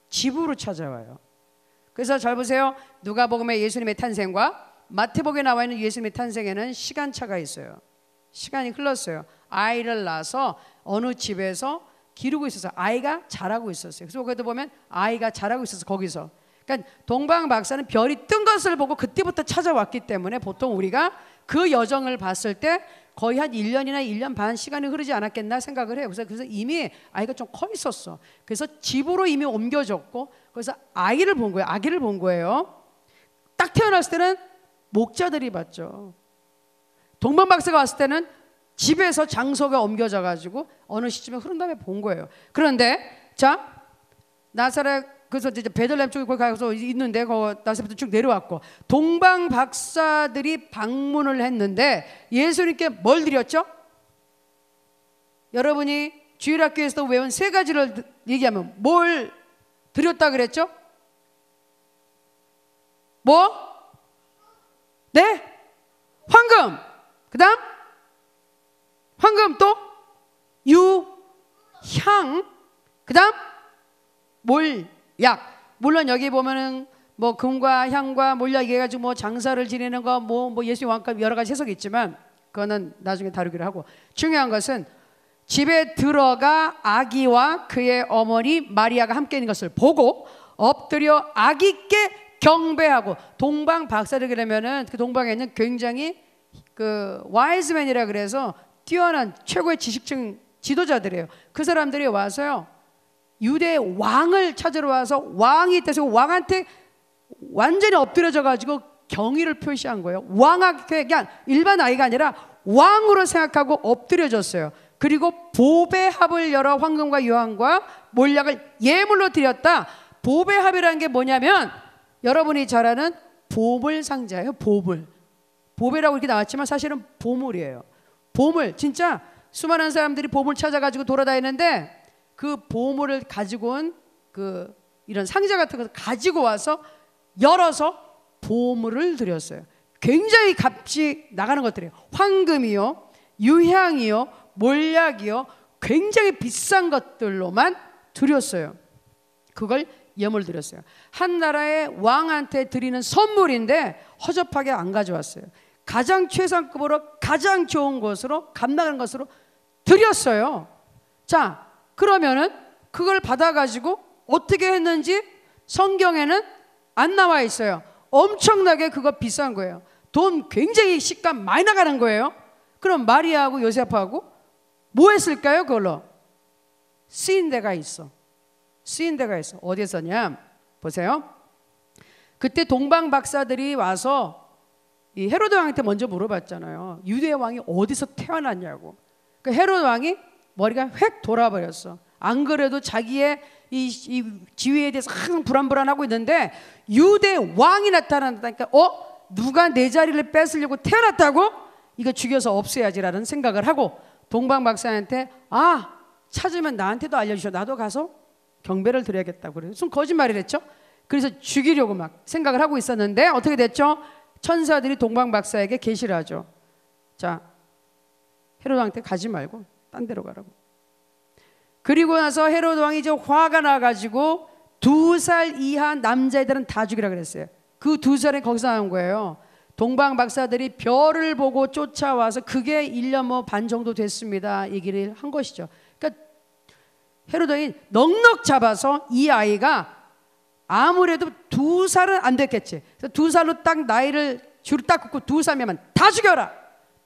집으로 찾아와요. 그래서 잘 보세요. 누가복음의 예수님의 탄생과 마태복음에 나와 있는 예수님의 탄생에는 시간차가 있어요. 시간이 흘렀어요. 아이를 낳아서 어느 집에서 기르고 있어서 아이가 자라고 있었어요. 그래서 거기도 보면 아이가 자라고 있어서 거기서. 그러니까 동방 박사는 별이 뜬 것을 보고 그때부터 찾아왔기 때문에 보통 우리가 그 여정을 봤을 때 거의 한 1년이나 1년 반 시간이 흐르지 않았겠나 생각을 해요. 그래서 이미 아이가 좀 커 있었어. 그래서 집으로 이미 옮겨졌고, 그래서 아기를 본 거예요. 딱 태어났을 때는 목자들이 봤죠. 동방 박사가 왔을 때는 집에서 장소가 옮겨져 가지고 어느 시점에 흐른 다음에 본 거예요. 그런데 자, 나사렛, 그래서 이제 베들레헴 쪽에 거기 가서 있는데 나사렛부터 쭉 내려왔고, 동방 박사들이 방문을 했는데 예수님께 뭘 드렸죠? 여러분이 주일학교에서 외운 세 가지를 얘기하면 뭘 드렸다 그랬죠? 뭐? 네? 황금. 그다음 황금, 또 유향, 그다음 몰약. 물론 여기 보면은 뭐 금과 향과 몰약 이래가지고 뭐 장사를 지내는 거 뭐 예수님 왕과 여러 가지 해석이 있지만 그거는 나중에 다루기로 하고, 중요한 것은 집에 들어가 아기와 그의 어머니 마리아가 함께 있는 것을 보고 엎드려 아기께 경배하고, 동방 박사들 그러면은 그 동방에 있는 굉장히 그 와이즈맨이라 그래서 뛰어난 최고의 지식층 지도자들이에요. 그 사람들이 와서요, 유대 왕을 찾으러 와서 왕이 있다서 왕한테 완전히 엎드려져 가지고 경의를 표시한 거예요. 왕한테 그냥 일반 아이가 아니라 왕으로 생각하고 엎드려졌어요. 그리고 보배합을 열어 황금과 유황과 몰약을 예물로 드렸다. 보배합이라는 게 뭐냐면 여러분이 잘 아는 보물 상자예요. 보배라고 이렇게 나왔지만 사실은 보물이에요. 보물, 진짜 수많은 사람들이 보물 찾아가지고 돌아다니는데 그 보물을 가지고 온 그 이런 상자 같은 것을 가지고 와서 열어서 보물을 드렸어요. 굉장히 값이 나가는 것들이에요. 황금이요, 유향이요, 몰약이요, 굉장히 비싼 것들로만 드렸어요. 그걸 예물 드렸어요. 한 나라의 왕한테 드리는 선물인데 허접하게 안 가져왔어요. 가장 최상급으로 가장 좋은 것으로 값나가는 것으로 드렸어요. 자, 그러면은 그걸 받아가지고 어떻게 했는지 성경에는 안 나와 있어요. 엄청나게 그거 비싼 거예요. 돈 굉장히 시값 많이 나가는 거예요. 그럼 마리아하고 요셉하고 뭐 했을까요? 그걸로 쓰인 데가 있어. 어디에 썼냐? 보세요. 그때 동방 박사들이 와서 이 헤로드 왕한테 먼저 물어봤잖아요. 유대 왕이 어디서 태어났냐고. 그 헤로드 왕이 머리가 획 돌아버렸어. 안 그래도 자기의 이 지위에 대해서 항상 불안불안하고 있는데 유대 왕이 나타난다니까 누가 내 자리를 뺏으려고 태어났다고? 이거 죽여서 없애야지라는 생각을 하고 동방 박사한테 찾으면 나한테도 알려주셔. 나도 가서 경배를 드려야겠다고. 그래서 무슨 거짓말을 했죠. 그래서 죽이려고 막 생각을 하고 있었는데 어떻게 됐죠? 천사들이 동방 박사에게 계시를 하죠. 자, 헤로드 왕한테 가지 말고 딴 데로 가라고. 그리고 나서 헤로드 왕이 이제 화가 나가지고 2살 이하 남자애들은 다 죽이라 그랬어요. 그 2살이 거기서 나온 거예요. 동방 박사들이 별을 보고 쫓아와서 그게 1년 반 정도 됐습니다. 얘기를 한 것이죠. 그러니까 헤로드 왕이 넉넉 잡아서 이 아이가 아무래도 2살은 안 됐겠지. 그래서 2살로 딱 나이를 줄을 딱 긋고 2살이면 다 죽여라.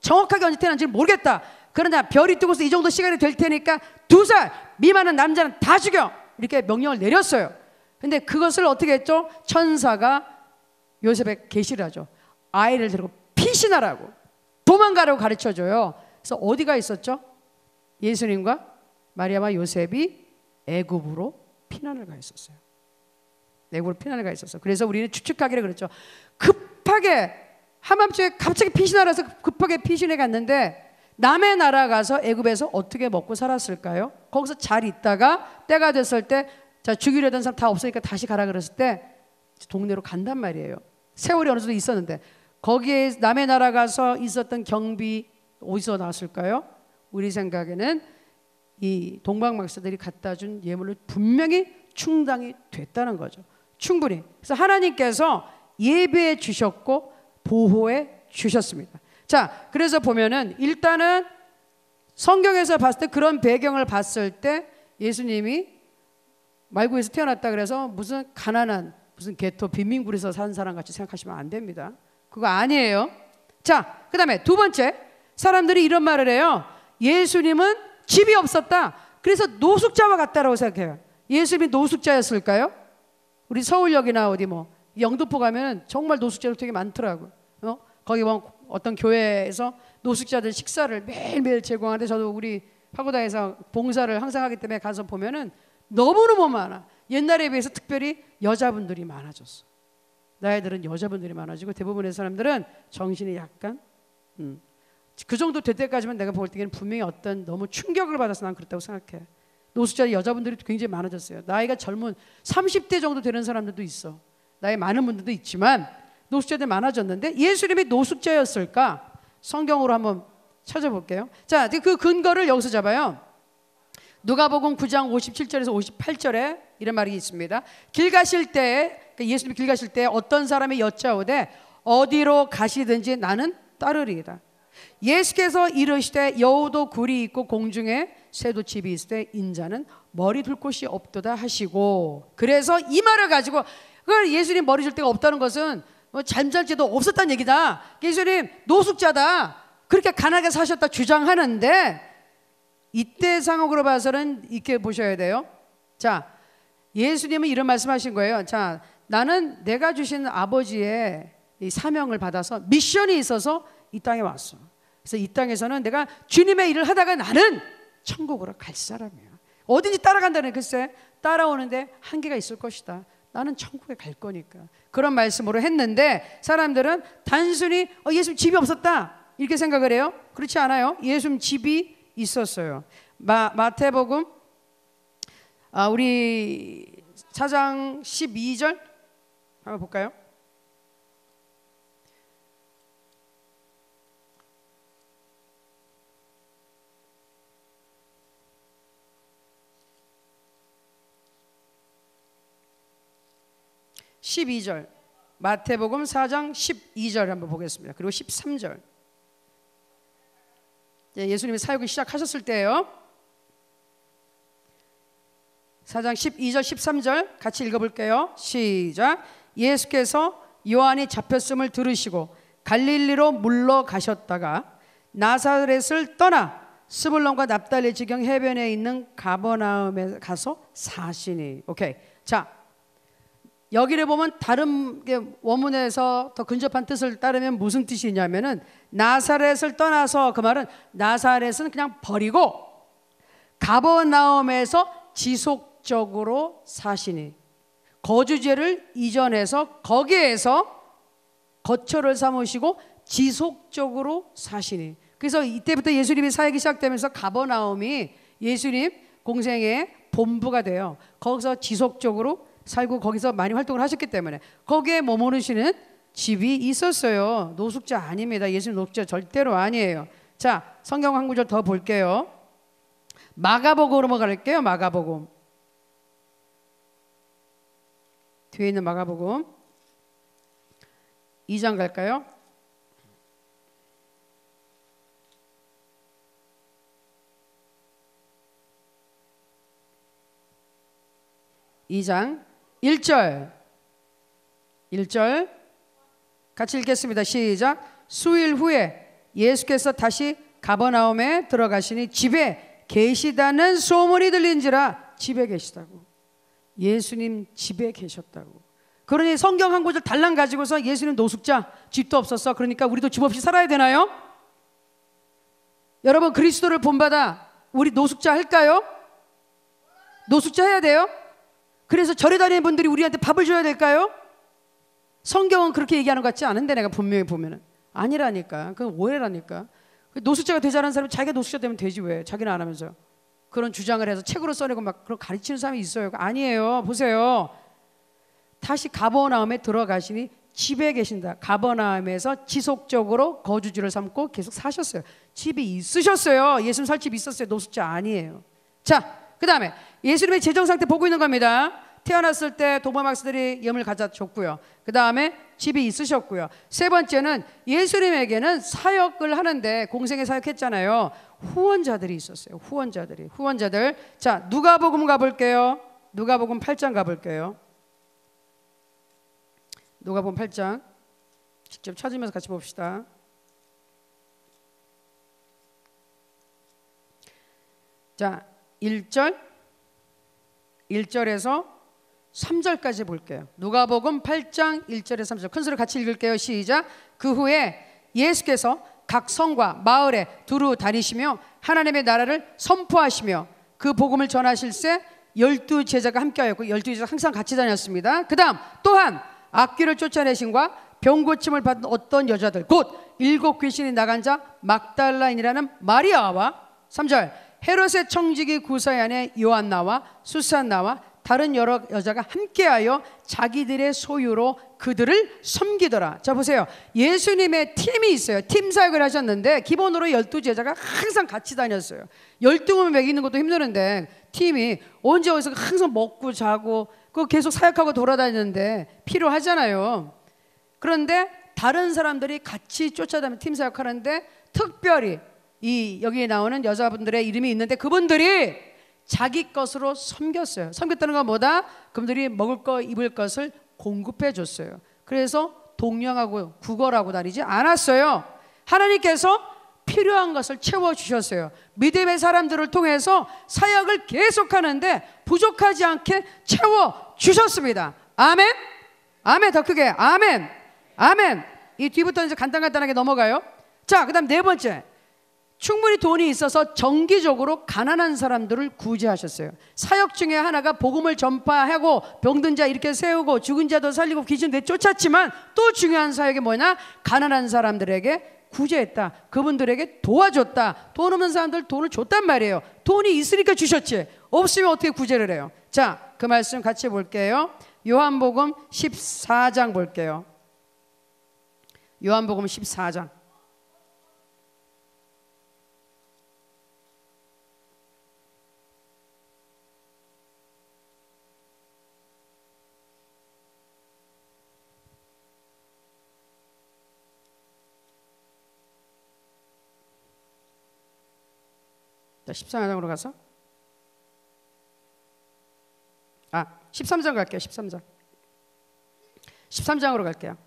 정확하게 언제 태어난지 모르겠다. 그러나 별이 뜨고서 이 정도 시간이 될 테니까 2살 미만한 남자는 다 죽여. 이렇게 명령을 내렸어요. 근데 그것을 어떻게 했죠? 천사가 요셉에 계시를 하죠. 아이를 데리고 피신하라고, 도망가라고 가르쳐줘요. 그래서 어디가 있었죠? 예수님과 마리아와 요셉이 애굽으로 피난을 가 있었어요. 애굽으로 피난을 가 있었어요. 그래서 우리는 추측하기를 그랬죠. 급하게 한밤중에 갑자기 피신하라서 급하게 피신해 갔는데 남의 나라 가서 애굽에서 어떻게 먹고 살았을까요? 거기서 잘 있다가 때가 됐을 때 자, 죽이려던 사람 다 없으니까 다시 가라 그랬을 때 동네로 간단 말이에요. 세월이 어느 정도 있었는데 거기에 남의 나라 가서 있었던 경비 어디서 나왔을까요? 우리 생각에는 이 동방 박사들이 갖다 준 예물을 분명히 충당이 됐다는 거죠. 충분히. 그래서 하나님께서 예배해 주셨고 보호해 주셨습니다. 자, 그래서 보면은 일단은 성경에서 봤을 때 그런 배경을 봤을 때 예수님이 말구에서 태어났다 그래서 무슨 가난한 무슨 개토 빈민굴에서 사는 사람 같이 생각하시면 안 됩니다. 그거 아니에요. 자, 그 다음에 두 번째, 사람들이 이런 말을 해요. 예수님은 집이 없었다. 그래서 노숙자와 같다라고 생각해요. 예수님이 노숙자였을까요? 우리 서울역이나 어디 뭐 영등포 가면 정말 노숙자들 되게 많더라고요. 거기 뭐 어떤 교회에서 노숙자들 식사를 매일매일 제공하는데, 저도 우리 파고다에서 봉사를 항상 하기 때문에 가서 보면은 너무너무 많아. 옛날에 비해서 특별히 여자분들이 많아졌어. 나이들은 여자분들이 많아지고 대부분의 사람들은 정신이 약간 그 정도 될 때까지만 내가 볼 때는 분명히 어떤 너무 충격을 받아서 난 그렇다고 생각해. 노숙자 여자분들이 굉장히 많아졌어요. 나이가 젊은 30대 정도 되는 사람들도 있어. 나이 많은 분들도 있지만 노숙자들이 많아졌는데 예수님이 노숙자였을까? 성경으로 한번 찾아볼게요. 자, 그 근거를 여기서 잡아요. 누가복음 9장 57절에서 58절에 이런 말이 있습니다. 길 가실 때, 예수님이 길 가실 때 어떤 사람이 여짜오되 어디로 가시든지 나는 따르리이다. 예수께서 이르시되 여우도 굴이 있고 공중에 새도 집이 있을 때 인자는 머리 둘 곳이 없도다 하시고, 그래서 이 말을 가지고 그걸 예수님 머리 줄 데가 없다는 것은 뭐 잠잘지도 없었다는 얘기다. 예수님 노숙자다. 그렇게 가난하게 사셨다 주장하는데, 이때 상황으로 봐서는 이렇게 보셔야 돼요. 자, 예수님은 이런 말씀하신 거예요. 자, 나는 내가 주신 아버지의 이 사명을 받아서 미션이 있어서 이 땅에 왔어. 그래서 이 땅에서는 내가 주님의 일을 하다가 나는 천국으로 갈 사람이야. 어딘지 따라간다는, 글쎄 따라오는데 한계가 있을 것이다. 나는 천국에 갈 거니까. 그런 말씀으로 했는데 사람들은 단순히 예수님 집이 없었다 이렇게 생각을 해요. 그렇지 않아요. 예수님 집이 있었어요. 마태복음 우리 4장 12절 한번 볼까요? (12절) 마태복음 4장 12절 한번 보겠습니다. 그리고 13절. 예수님이 사역을 시작하셨을 때예요. 4장 12절 13절 같이 읽어볼게요. 시작. 예수께서 요한이 잡혔음을 들으시고 갈릴리로 물러가셨다가 나사렛을 떠나 스불론과 납달리 지경 해변에 있는 가버나움에 가서 사시니. 오케이. 자, 여기를 보면 다른 원문에서 더 근접한 뜻을 따르면 무슨 뜻이냐면은 나사렛을 떠나서, 그 말은 나사렛은 그냥 버리고 가버나움에서 지속적으로 사시니, 거주지를 이전해서 거기에서 거처를 삼으시고 지속적으로 사시니. 그래서 이때부터 예수님이 사역이 시작되면서 가버나움이 예수님 공생의 본부가 돼요. 거기서 지속적으로 살고 거기서 많이 활동을 하셨기 때문에 거기에 머무르시는 집이 있었어요. 노숙자 아닙니다. 예수님 노숙자 절대로 아니에요. 자, 성경 한 구절 더 볼게요. 마가복음으로 갈게요. 마가복음 뒤에 있는 마가복음 2장 갈까요? (2장) 1절 같이 읽겠습니다. 시작. 수일 후에 예수께서 다시 가버나움에 들어가시니 집에 계시다는 소문이 들린지라. 집에 계시다고. 예수님 집에 계셨다고. 그러니 성경 한 구절 달랑 가지고서 예수님 노숙자, 집도 없었어, 그러니까 우리도 집 없이 살아야 되나요? 여러분, 그리스도를 본받아 우리 노숙자 할까요? 노숙자 해야 돼요? 그래서 절에 다니는 분들이 우리한테 밥을 줘야 될까요? 성경은 그렇게 얘기하는 것 같지 않은데, 내가 분명히 보면은 아니라니까. 그건 오해라니까. 노숙자가 되자는 사람은 자기가 노숙자 되면 되지 왜 자기는 안 하면서 그런 주장을 해서 책으로 써내고 막 그런 가르치는 사람이 있어요. 아니에요. 보세요. 다시 가버나움에 들어가시니 집에 계신다. 가버나움에서 지속적으로 거주지를 삼고 계속 사셨어요. 집이 있으셨어요. 예수님 살 집이 있었어요. 노숙자 아니에요. 자, 그 다음에 예수님의 재정 상태 보고 있는 겁니다. 태어났을 때 도마막스들이 예물 가져 줬고요. 그 다음에 집이 있으셨고요. 세 번째는 예수님에게는 사역을 하는데 공생에 사역했잖아요. 후원자들이 있었어요. 후원자들. 자, 누가복음 가볼게요. 누가복음 8장 가볼게요. 누가복음 8장 직접 찾으면서 같이 봅시다. 자, 1절에서 3절까지 볼게요. 누가복음 8장 1절에서 3절 큰 소리 같이 읽을게요. 시작. 그 후에 예수께서 각 성과 마을에 두루 다니시며 하나님의 나라를 선포하시며 그 복음을 전하실새 12제자가 함께하였고 12제자가 항상 같이 다녔습니다. 그 다음 또한 악귀를 쫓아내신과 병고침을 받은 어떤 여자들 곧 7 귀신이 나간 자 막달라인이라는 마리아와 3절 헤롯의 청지기 구사의 아내 요한나와 수산나와 다른 여러 여자가 함께하여 자기들의 소유로 그들을 섬기더라. 자 보세요. 예수님의 팀이 있어요. 팀 사역을 하셨는데 기본으로 12제자가 항상 같이 다녔어요. 12명을 먹이는 것도 힘드는데 팀이 언제 어디서 항상 먹고 자고 그 계속 사역하고 돌아다니는데 필요하잖아요. 그런데 다른 사람들이 같이 쫓아다니는 팀 사역하는데 특별히 이 여기에 나오는 여자분들의 이름이 있는데 그분들이 자기 것으로 섬겼어요. 섬겼다는 건 뭐다? 그분들이 먹을 거 입을 것을 공급해 줬어요. 그래서 동령하고 구걸하고 다니지 않았어요. 하나님께서 필요한 것을 채워주셨어요. 믿음의 사람들을 통해서 사역을 계속하는데 부족하지 않게 채워주셨습니다. 아멘? 아멘. 더 크게 아멘. 아멘. 이 뒤부터 이제 간단하게 넘어가요. 자, 그 다음 네 번째, 충분히 돈이 있어서 정기적으로 가난한 사람들을 구제하셨어요. 사역 중에 하나가 복음을 전파하고 병든 자 이렇게 세우고 죽은 자도 살리고 귀신 내쫓았지만 또 중요한 사역이 뭐냐? 가난한 사람들에게 구제했다. 그분들에게 도와줬다. 돈 없는 사람들 돈을 줬단 말이에요. 돈이 있으니까 주셨지. 없으면 어떻게 구제를 해요? 자, 그 말씀 같이 볼게요. 요한복음 14장 볼게요. 요한복음 14장. 자, 14장으로 가서 13장 갈게요. 13장으로 갈게요.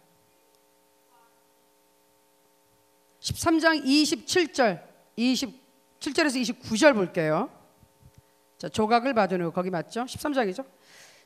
13장 27절에서 29절 볼게요. 자, 조각을 받은 후, 거기 맞죠? 13장이죠?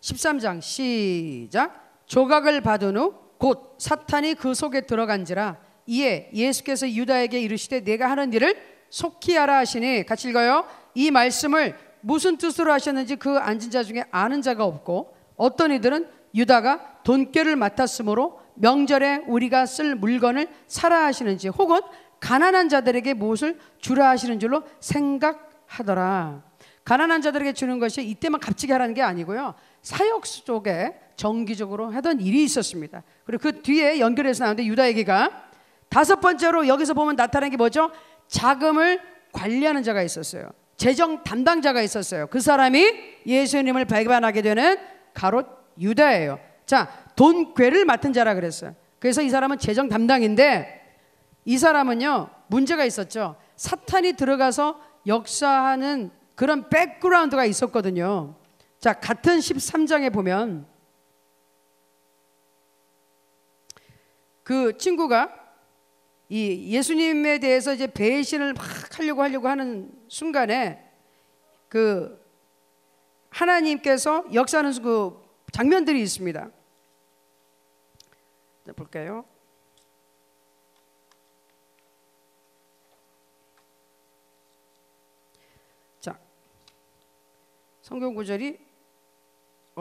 13장 시작. 조각을 받은 후 곧 사탄이 그 속에 들어간지라 이에 예수께서 유다에게 이르시되 내가 하는 일을 속히 하라 하시니, 같이 읽어요. 이 말씀을 무슨 뜻으로 하셨는지 그 앉은 자 중에 아는 자가 없고 어떤 이들은 유다가 돈꾀를 맡았으므로 명절에 우리가 쓸 물건을 사라 하시는지 혹은 가난한 자들에게 무엇을 주라 하시는 줄로 생각하더라. 가난한 자들에게 주는 것이 이때만 값지게 하라는 게 아니고요, 사역 속에 정기적으로 하던 일이 있었습니다. 그리고 그 뒤에 연결해서 나오는데 유다 얘기가 다섯 번째로 여기서 보면 나타나는 게 뭐죠? 자금을 관리하는 자가 있었어요. 재정 담당자가 있었어요. 그 사람이 예수님을 배반하게 되는 가롯 유다예요. 자, 돈괴를 맡은 자라 그랬어요. 그래서 이 사람은 재정 담당인데 이 사람은요 문제가 있었죠. 사탄이 들어가서 역사하는 그런 백그라운드가 있었거든요. 자, 같은 13장에 보면 그 친구가 이 예수님에 대해서 이제 배신을 막 하려고 하는 순간에 그 하나님께서 역사하는 그 장면들이 있습니다. 자, 볼까요? 자, 성경 구절이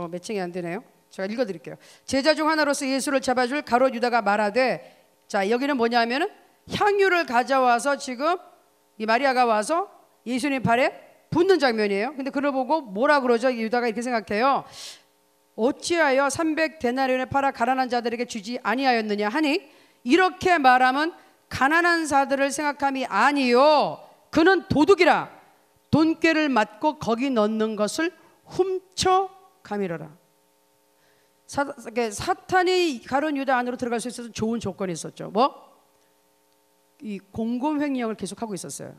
매칭이 안 되네요. 제가 읽어드릴게요. 제자 중 하나로서 예수를 잡아줄 가롯 유다가 말하되, 자, 여기는 뭐냐면은 향유를 가져와서 지금 이 마리아가 와서 예수님 발에 붓는 장면이에요. 근데 그걸 보고 뭐라 그러죠? 유다가 이렇게 생각해요. 어찌하여 300데나리온에 팔아 가난한 자들에게 주지 아니하였느냐 하니, 이렇게 말하면 가난한 자들을 생각함이 아니요 그는 도둑이라 돈꾀를 맞고 거기 넣는 것을 훔쳐 가미러라. 사탄이 가룟 유다 안으로 들어갈 수 있어서 좋은 조건이 있었죠. 뭐? 이 공검횡령을 계속하고 있었어요.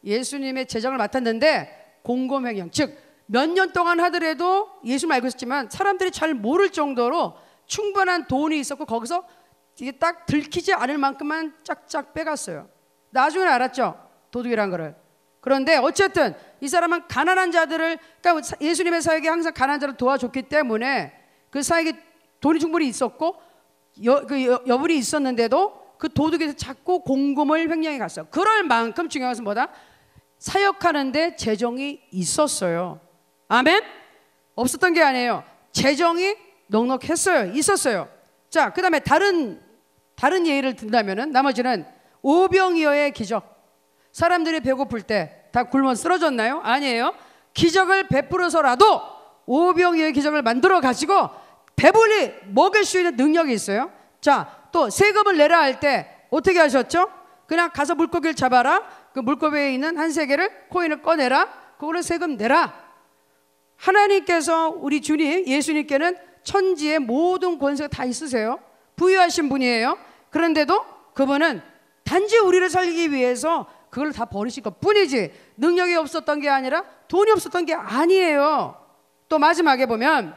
예수님의 제정을 맡았는데 공검횡령, 즉 몇 년 동안 하더라도 예수님 알고 있었지만 사람들이 잘 모를 정도로 충분한 돈이 있었고 거기서 이게 딱 들키지 않을 만큼만 짝짝 빼갔어요. 나중에 알았죠, 도둑이란 거를. 그런데 어쨌든 이 사람은 가난한 자들을, 그러니까 예수님의 사역이 항상 가난한 자를 도와줬기 때문에 그 사역에 돈이 충분히 있었고 여분이 있었는데도 그 도둑에서 자꾸 공금을 횡령해 갔어요. 그럴 만큼 중요한 것은 뭐다? 사역하는데 재정이 있었어요. 아멘? 없었던 게 아니에요. 재정이 넉넉했어요. 있었어요. 자, 그 다음에 다른 예를 든다면은 나머지는 오병이어의 기적. 사람들이 배고플 때 다 굶어 쓰러졌나요? 아니에요. 기적을 베풀어서라도 오병이어의 기적을 만들어 가지고 배불리 먹일 수 있는 능력이 있어요. 자, 또 세금을 내라 할 때 어떻게 하셨죠? 그냥 가서 물고기를 잡아라. 그 물고기에 있는 한 세계를 코인을 꺼내라. 그거는 세금 내라. 하나님께서 우리 주님 예수님께는 천지의 모든 권세가 다 있으세요. 부유하신 분이에요. 그런데도 그분은 단지 우리를 살리기 위해서 그걸 다 버리실 것 뿐이지 능력이 없었던 게 아니라 돈이 없었던 게 아니에요. 또 마지막에 보면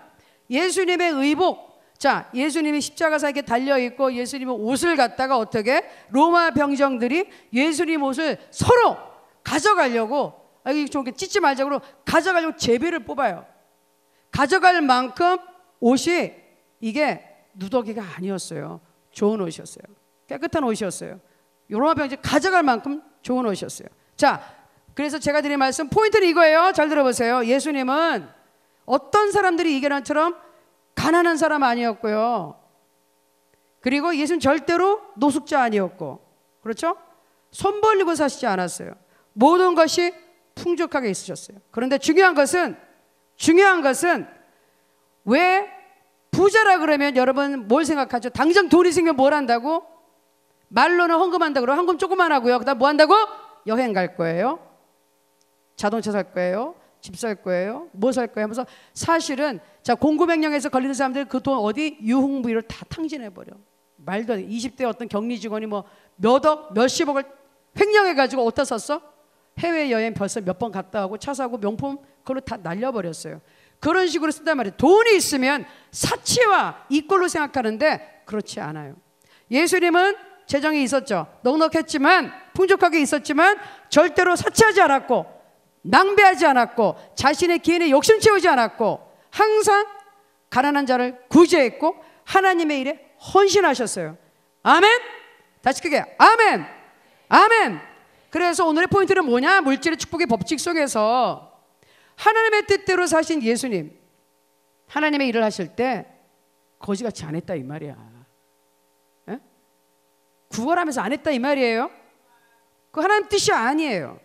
예수님의 의복, 자, 예수님이 십자가상에 달려있고 예수님의 옷을 갖다가 어떻게 로마 병정들이 예수님 옷을 서로 가져가려고, 좀 찢지 말자고 가져가려고 제비를 뽑아요. 가져갈 만큼 옷이 이게 누더기가 아니었어요. 좋은 옷이었어요. 깨끗한 옷이었어요. 로마 병정 가져갈 만큼 좋은 옷이었어요. 자, 그래서 제가 드린 말씀 포인트는 이거예요. 잘 들어보세요. 예수님은 어떤 사람들이 이겨낸 처럼 가난한 사람 아니었고요. 그리고 예수는 절대로 노숙자 아니었고, 그렇죠? 손 벌리고 사시지 않았어요. 모든 것이 풍족하게 있으셨어요. 그런데 중요한 것은 왜 부자라 그러면 여러분 뭘 생각하죠? 당장 돈이 생기면 뭘 한다고? 말로는 헌금한다고 그러고 헌금 조금만 하고요. 그다음 뭐 한다고? 여행 갈 거예요. 자동차 살 거예요. 집 살 거예요. 뭐 살 거예요 하면서 사실은 자, 공급횡령에서 걸리는 사람들 그 돈 어디 유흥부위로 다 탕진해버려. 말도 안 돼. 20대 어떤 격리 직원이 뭐 몇억 몇십억을 횡령해가지고 어디다 썼어? 해외여행 벌써 몇 번 갔다 오고 차 사고 명품 그걸로 다 날려버렸어요. 그런 식으로 쓴단 말이에요. 돈이 있으면 사치와 이꼴로 생각하는데 그렇지 않아요. 예수님은 재정이 있었죠. 넉넉했지만 풍족하게 있었지만 절대로 사치하지 않았고 낭비하지 않았고 자신의 기회에 욕심 채우지 않았고 항상 가난한 자를 구제했고 하나님의 일에 헌신하셨어요. 아멘. 다시 크게 아멘. 아멘. 그래서 오늘의 포인트는 뭐냐? 물질의 축복의 법칙 속에서 하나님의 뜻대로 사신 예수님, 하나님의 일을 하실 때 거지같이 안 했다 이 말이야. 에? 구걸하면서 안 했다 이 말이에요. 그 하나님 뜻이 아니에요.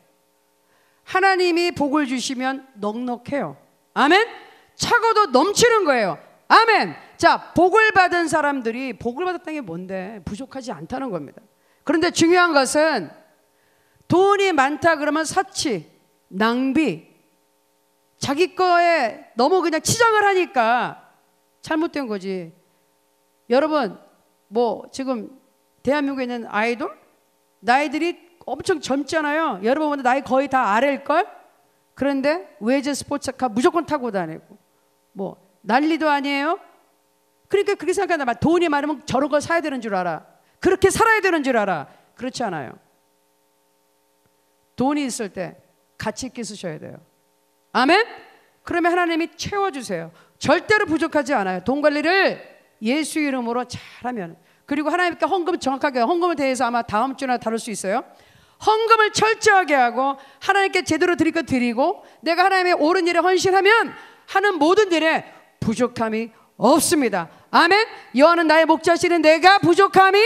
하나님이 복을 주시면 넉넉해요. 아멘. 차고도 넘치는 거예요. 아멘. 자, 복을 받은 사람들이 복을 받았다는 게 뭔데? 부족하지 않다는 겁니다. 그런데 중요한 것은 돈이 많다 그러면 사치, 낭비, 자기 거에 너무 그냥 치장을 하니까 잘못된 거지. 여러분, 뭐 지금 대한민국에 있는 아이돌 나이들이 엄청 젊잖아요. 여러분 보면 나이 거의 다 아래일걸? 그런데 외제 스포츠카 무조건 타고 다니고 뭐 난리도 아니에요. 그러니까 그렇게 생각한단 말이야. 돈이 많으면 저런 걸 사야 되는 줄 알아. 그렇게 살아야 되는 줄 알아. 그렇지 않아요. 돈이 있을 때 가치 있게 쓰셔야 돼요. 아멘? 그러면 하나님이 채워주세요. 절대로 부족하지 않아요. 돈 관리를 예수 이름으로 잘하면. 그리고 하나님께 헌금 정확하게, 헌금에 대해서 아마 다음 주나 다룰 수 있어요. 헌금을 철저하게 하고 하나님께 제대로 드릴 거 드리고 내가 하나님의 옳은 일에 헌신하면 하는 모든 일에 부족함이 없습니다. 아멘. 여호와는 나의 목자시는 내가 부족함이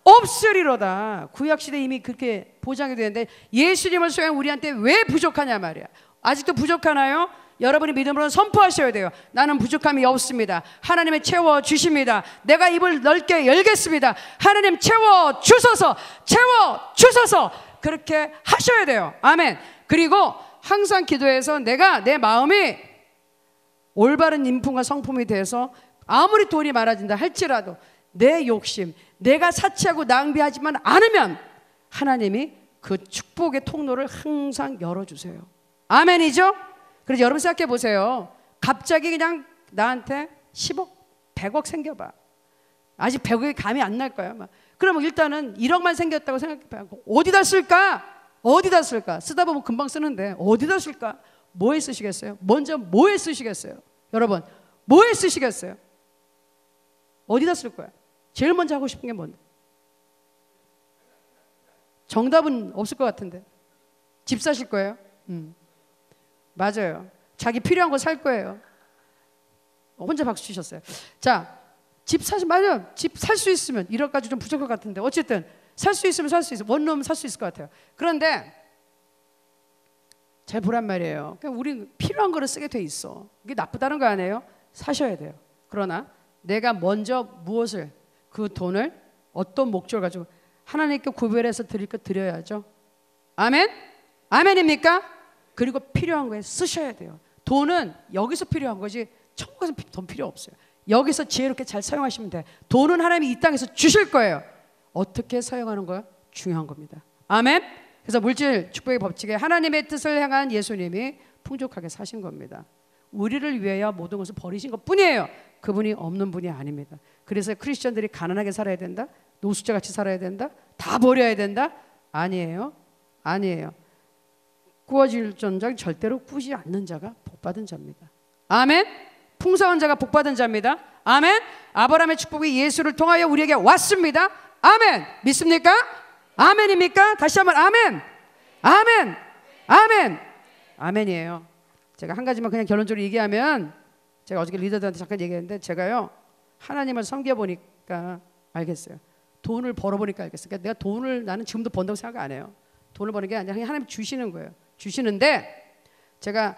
없으리로다. 구약시대 이미 그렇게 보장이 되는데 예수님을 소유한 우리한테 왜 부족하냐 말이야. 아직도 부족하나요? 여러분이 믿음으로 선포하셔야 돼요. 나는 부족함이 없습니다. 하나님이 채워주십니다. 내가 입을 넓게 열겠습니다. 하나님 채워주소서, 채워주소서. 그렇게 하셔야 돼요. 아멘. 그리고 항상 기도해서 내가 내 마음이 올바른 인품과 성품에 대해서 아무리 돈이 많아진다 할지라도 내 욕심, 내가 사치하고 낭비하지만 않으면 하나님이 그 축복의 통로를 항상 열어주세요. 아멘이죠? 그래서 여러분 생각해 보세요. 갑자기 그냥 나한테 10억, 100억 생겨봐. 아직 100억이 감이 안 날 거야. 그러면 일단은 1억만 생겼다고 생각해봐요. 어디다 쓸까? 어디다 쓸까? 쓰다 보면 금방 쓰는데 어디다 쓸까? 뭐에 쓰시겠어요? 먼저 뭐에 쓰시겠어요? 여러분, 뭐에 쓰시겠어요? 어디다 쓸 거야? 제일 먼저 하고 싶은 게 뭔데? 정답은 없을 것 같은데. 집 사실 거예요? 맞아요. 자기 필요한 거 살 거예요. 혼자 박수 치셨어요. 자, 집 사실 맞아요. 집 살 수 있으면 1억까지 좀 부족할 것 같은데 어쨌든 살 수 있으면 살 수 있어. 원룸 살 수 있을 것 같아요. 그런데 잘 보란 말이에요. 그러니까 우리 필요한 거를 쓰게 돼 있어. 이게 나쁘다는 거 아니에요? 사셔야 돼요. 그러나 내가 먼저 무엇을 그 돈을 어떤 목적을 가지고 하나님께 구별해서 드릴 거 드려야죠. 아멘? 아멘입니까? 그리고 필요한 거에 쓰셔야 돼요. 돈은 여기서 필요한 거지 천국에서 돈 필요 없어요. 여기서 지혜롭게 잘 사용하시면 돼. 돈은 하나님이 이 땅에서 주실 거예요. 어떻게 사용하는 거야? 중요한 겁니다. 아멘? 그래서 물질 축복의 법칙에 하나님의 뜻을 향한 예수님이 풍족하게 사신 겁니다. 우리를 위하여 모든 것을 버리신 것뿐이에요. 그분이 없는 분이 아닙니다. 그래서 크리스천들이 가난하게 살아야 된다? 노숙자같이 살아야 된다? 다 버려야 된다? 아니에요. 아니에요. 구어질전자 절대로 꾸지 않는 자가 복받은 자입니다. 아멘. 풍성한 자가 복받은 자입니다. 아멘. 아브라함의 축복이 예수를 통하여 우리에게 왔습니다. 아멘. 믿습니까? 아멘입니까? 다시 한번 아멘. 아멘. 아멘. 아멘이에요. 제가 한 가지만 그냥 결론적으로 얘기하면, 제가 어저께 리더들한테 잠깐 얘기했는데, 제가요 하나님을 섬겨보니까 알겠어요. 돈을 벌어보니까 알겠어요. 그러니까 내가 돈을 나는 지금도 번다고 생각 안 해요. 돈을 버는 게 아니라 하나님 주시는 거예요. 주시는데 제가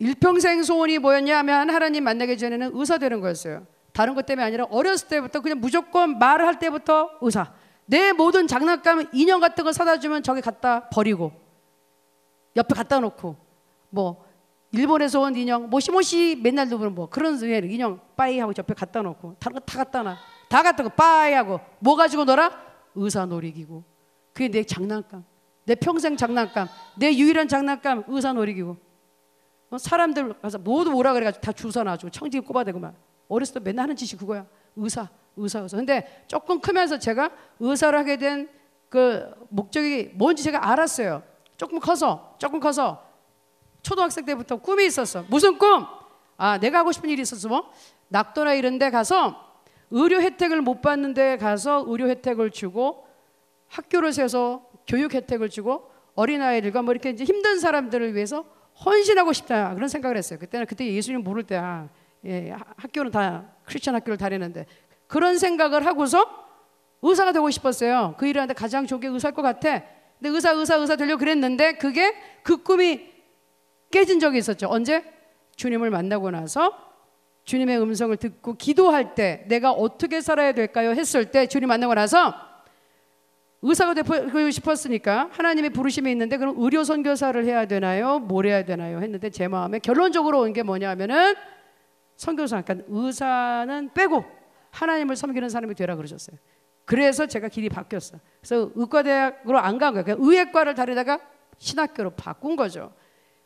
일평생 소원이 뭐였냐 하면 하나님 만나기 전에는 의사 되는 거였어요. 다른 것 때문에 아니라 어렸을 때부터 그냥 무조건 말을 할 때부터 의사. 내 모든 장난감 인형 같은 거 사다 주면 저기 갖다 버리고 옆에 갖다 놓고, 뭐 일본에서 온 인형 모시모시 맨날 두면 뭐 그런 인형 빠이 하고 옆에 갖다 놓고, 다른 거 다 갖다 놔. 다 갖다 놓고 빠이 하고 뭐 가지고 놀아? 의사 놀이기구. 그게 내 장난감, 내 평생 장난감, 내 유일한 장난감 의사 놀이기구. 사람들 가서 모두 오라 그래가지고 다 주사 놔주고 청지기 꼽아대고 막. 어렸을 때 맨날 하는 짓이 그거야. 의사. 근데 조금 크면서 제가 의사를 하게 된 그 목적이 뭔지 제가 알았어요. 조금 커서 초등학생 때부터 꿈이 있었어. 무슨 꿈? 아, 내가 하고 싶은 일이 있었어. 뭐 낙도나 이런 데 가서 의료 혜택을 못 받는 데 가서 의료 혜택을 주고, 학교를 세워서 교육 혜택을 주고, 어린아이들과 뭐 이렇게 이제 힘든 사람들을 위해서 헌신하고 싶다, 그런 생각을 했어요. 그때 예수님 모를 때야. 예, 학교는 다 크리스천 학교를 다니는데 그런 생각을 하고서 의사가 되고 싶었어요. 그 일을 하는데 가장 좋은 게 의사일 것 같아. 근데 의사 되려고 그랬는데 그게 그 꿈이 깨진 적이 있었죠. 언제? 주님을 만나고 나서 주님의 음성을 듣고 기도할 때 내가 어떻게 살아야 될까요? 했을 때 주님 만나고 나서 의사가 되고 싶었으니까 하나님의 부르심이 있는데 그럼 의료 선교사를 해야 되나요? 뭘 해야 되나요? 했는데 제 마음에 결론적으로 온 게 뭐냐면은 선교사, 그러니까 의사는 빼고 하나님을 섬기는 사람이 되라 그러셨어요. 그래서 제가 길이 바뀌었어요. 그래서 의과대학으로 안 간 거예요. 그냥 의예과를 다니다가 신학교로 바꾼 거죠.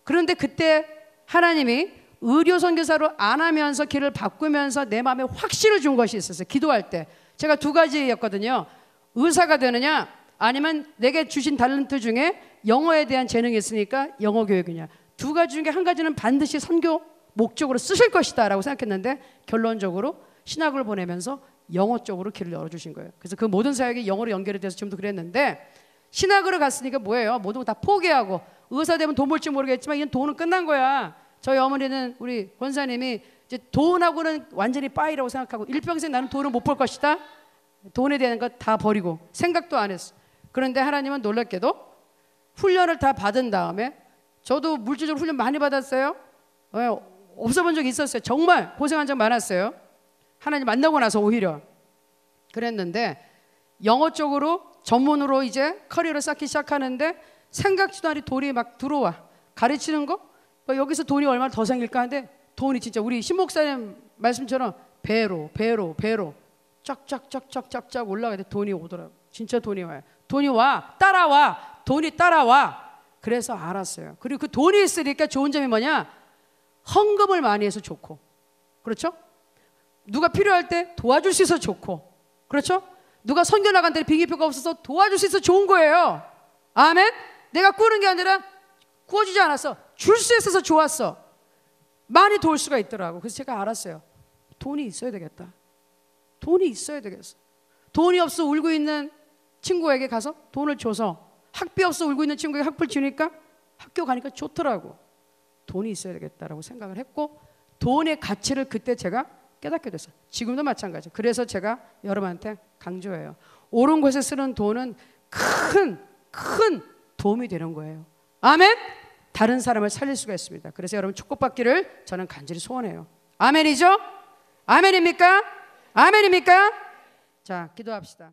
그런데 그때 하나님이 의료 선교사로 안 하면서 길을 바꾸면서 내 마음에 확신을 준 것이 있었어요. 기도할 때 제가 두 가지였거든요. 의사가 되느냐, 아니면 내게 주신 탤런트 중에 영어에 대한 재능이 있으니까 영어 교육이냐. 두 가지 중에 한 가지는 반드시 선교 목적으로 쓰실 것이다 라고 생각했는데 결론적으로 신학을 보내면서 영어 쪽으로 길을 열어주신 거예요. 그래서 그 모든 사역이 영어로 연결이 돼서 지금도 그랬는데, 신학으로 갔으니까 뭐예요? 모든 거 다 포기하고, 의사 되면 돈 벌지 모르겠지만 이건 돈은 끝난 거야. 저희 어머니는, 우리 권사님이 이제 돈하고는 완전히 빠이라고 생각하고 일평생 나는 돈을 못 벌 것이다. 돈에 대한 거 다 버리고 생각도 안 했어. 그런데 하나님은 놀랍게도 훈련을 다 받은 다음에, 저도 물질적으로 훈련 많이 받았어요. 없어 본 적이 있었어요. 정말 고생한 적 많았어요. 하나님 만나고 나서 오히려 그랬는데, 영어 쪽으로 전문으로 이제 커리어를 쌓기 시작하는데 생각지도 않은 돈이 막 들어와. 가르치는 거 여기서 돈이 얼마나 더 생길까 하는데 돈이 진짜 우리 신목사님 말씀처럼 배로 쫙쫙쫙쫙쫙 올라가야 돼. 돈이 오더라고. 진짜 돈이 와요. 돈이 와. 따라와. 돈이 따라와. 그래서 알았어요. 그리고 그 돈이 있으니까 좋은 점이 뭐냐? 헌금을 많이 해서 좋고, 그렇죠? 누가 필요할 때 도와줄 수 있어서 좋고, 그렇죠? 누가 선교 나간 데 비기표가 없어서 도와줄 수 있어서 좋은 거예요. 아멘? 내가 꾸는 게 아니라 구워주지 않았어. 줄 수 있어서 좋았어. 많이 도울 수가 있더라고. 그래서 제가 알았어요. 돈이 있어야 되겠다. 돈이 있어야 되겠어. 돈이 없어 울고 있는 친구에게 가서 돈을 줘서, 학비 없어 울고 있는 친구에게 학비를 주니까 학교 가니까 좋더라고. 돈이 있어야 되겠다라고 생각을 했고, 돈의 가치를 그때 제가 깨닫게 됐어요. 지금도 마찬가지. 그래서 제가 여러분한테 강조해요. 옳은 곳에 쓰는 돈은 큰 도움이 되는 거예요. 아멘? 다른 사람을 살릴 수가 있습니다. 그래서 여러분 축복받기를 저는 간절히 소원해요. 아멘이죠? 아멘입니까? 아멘입니까? 자, 기도합시다.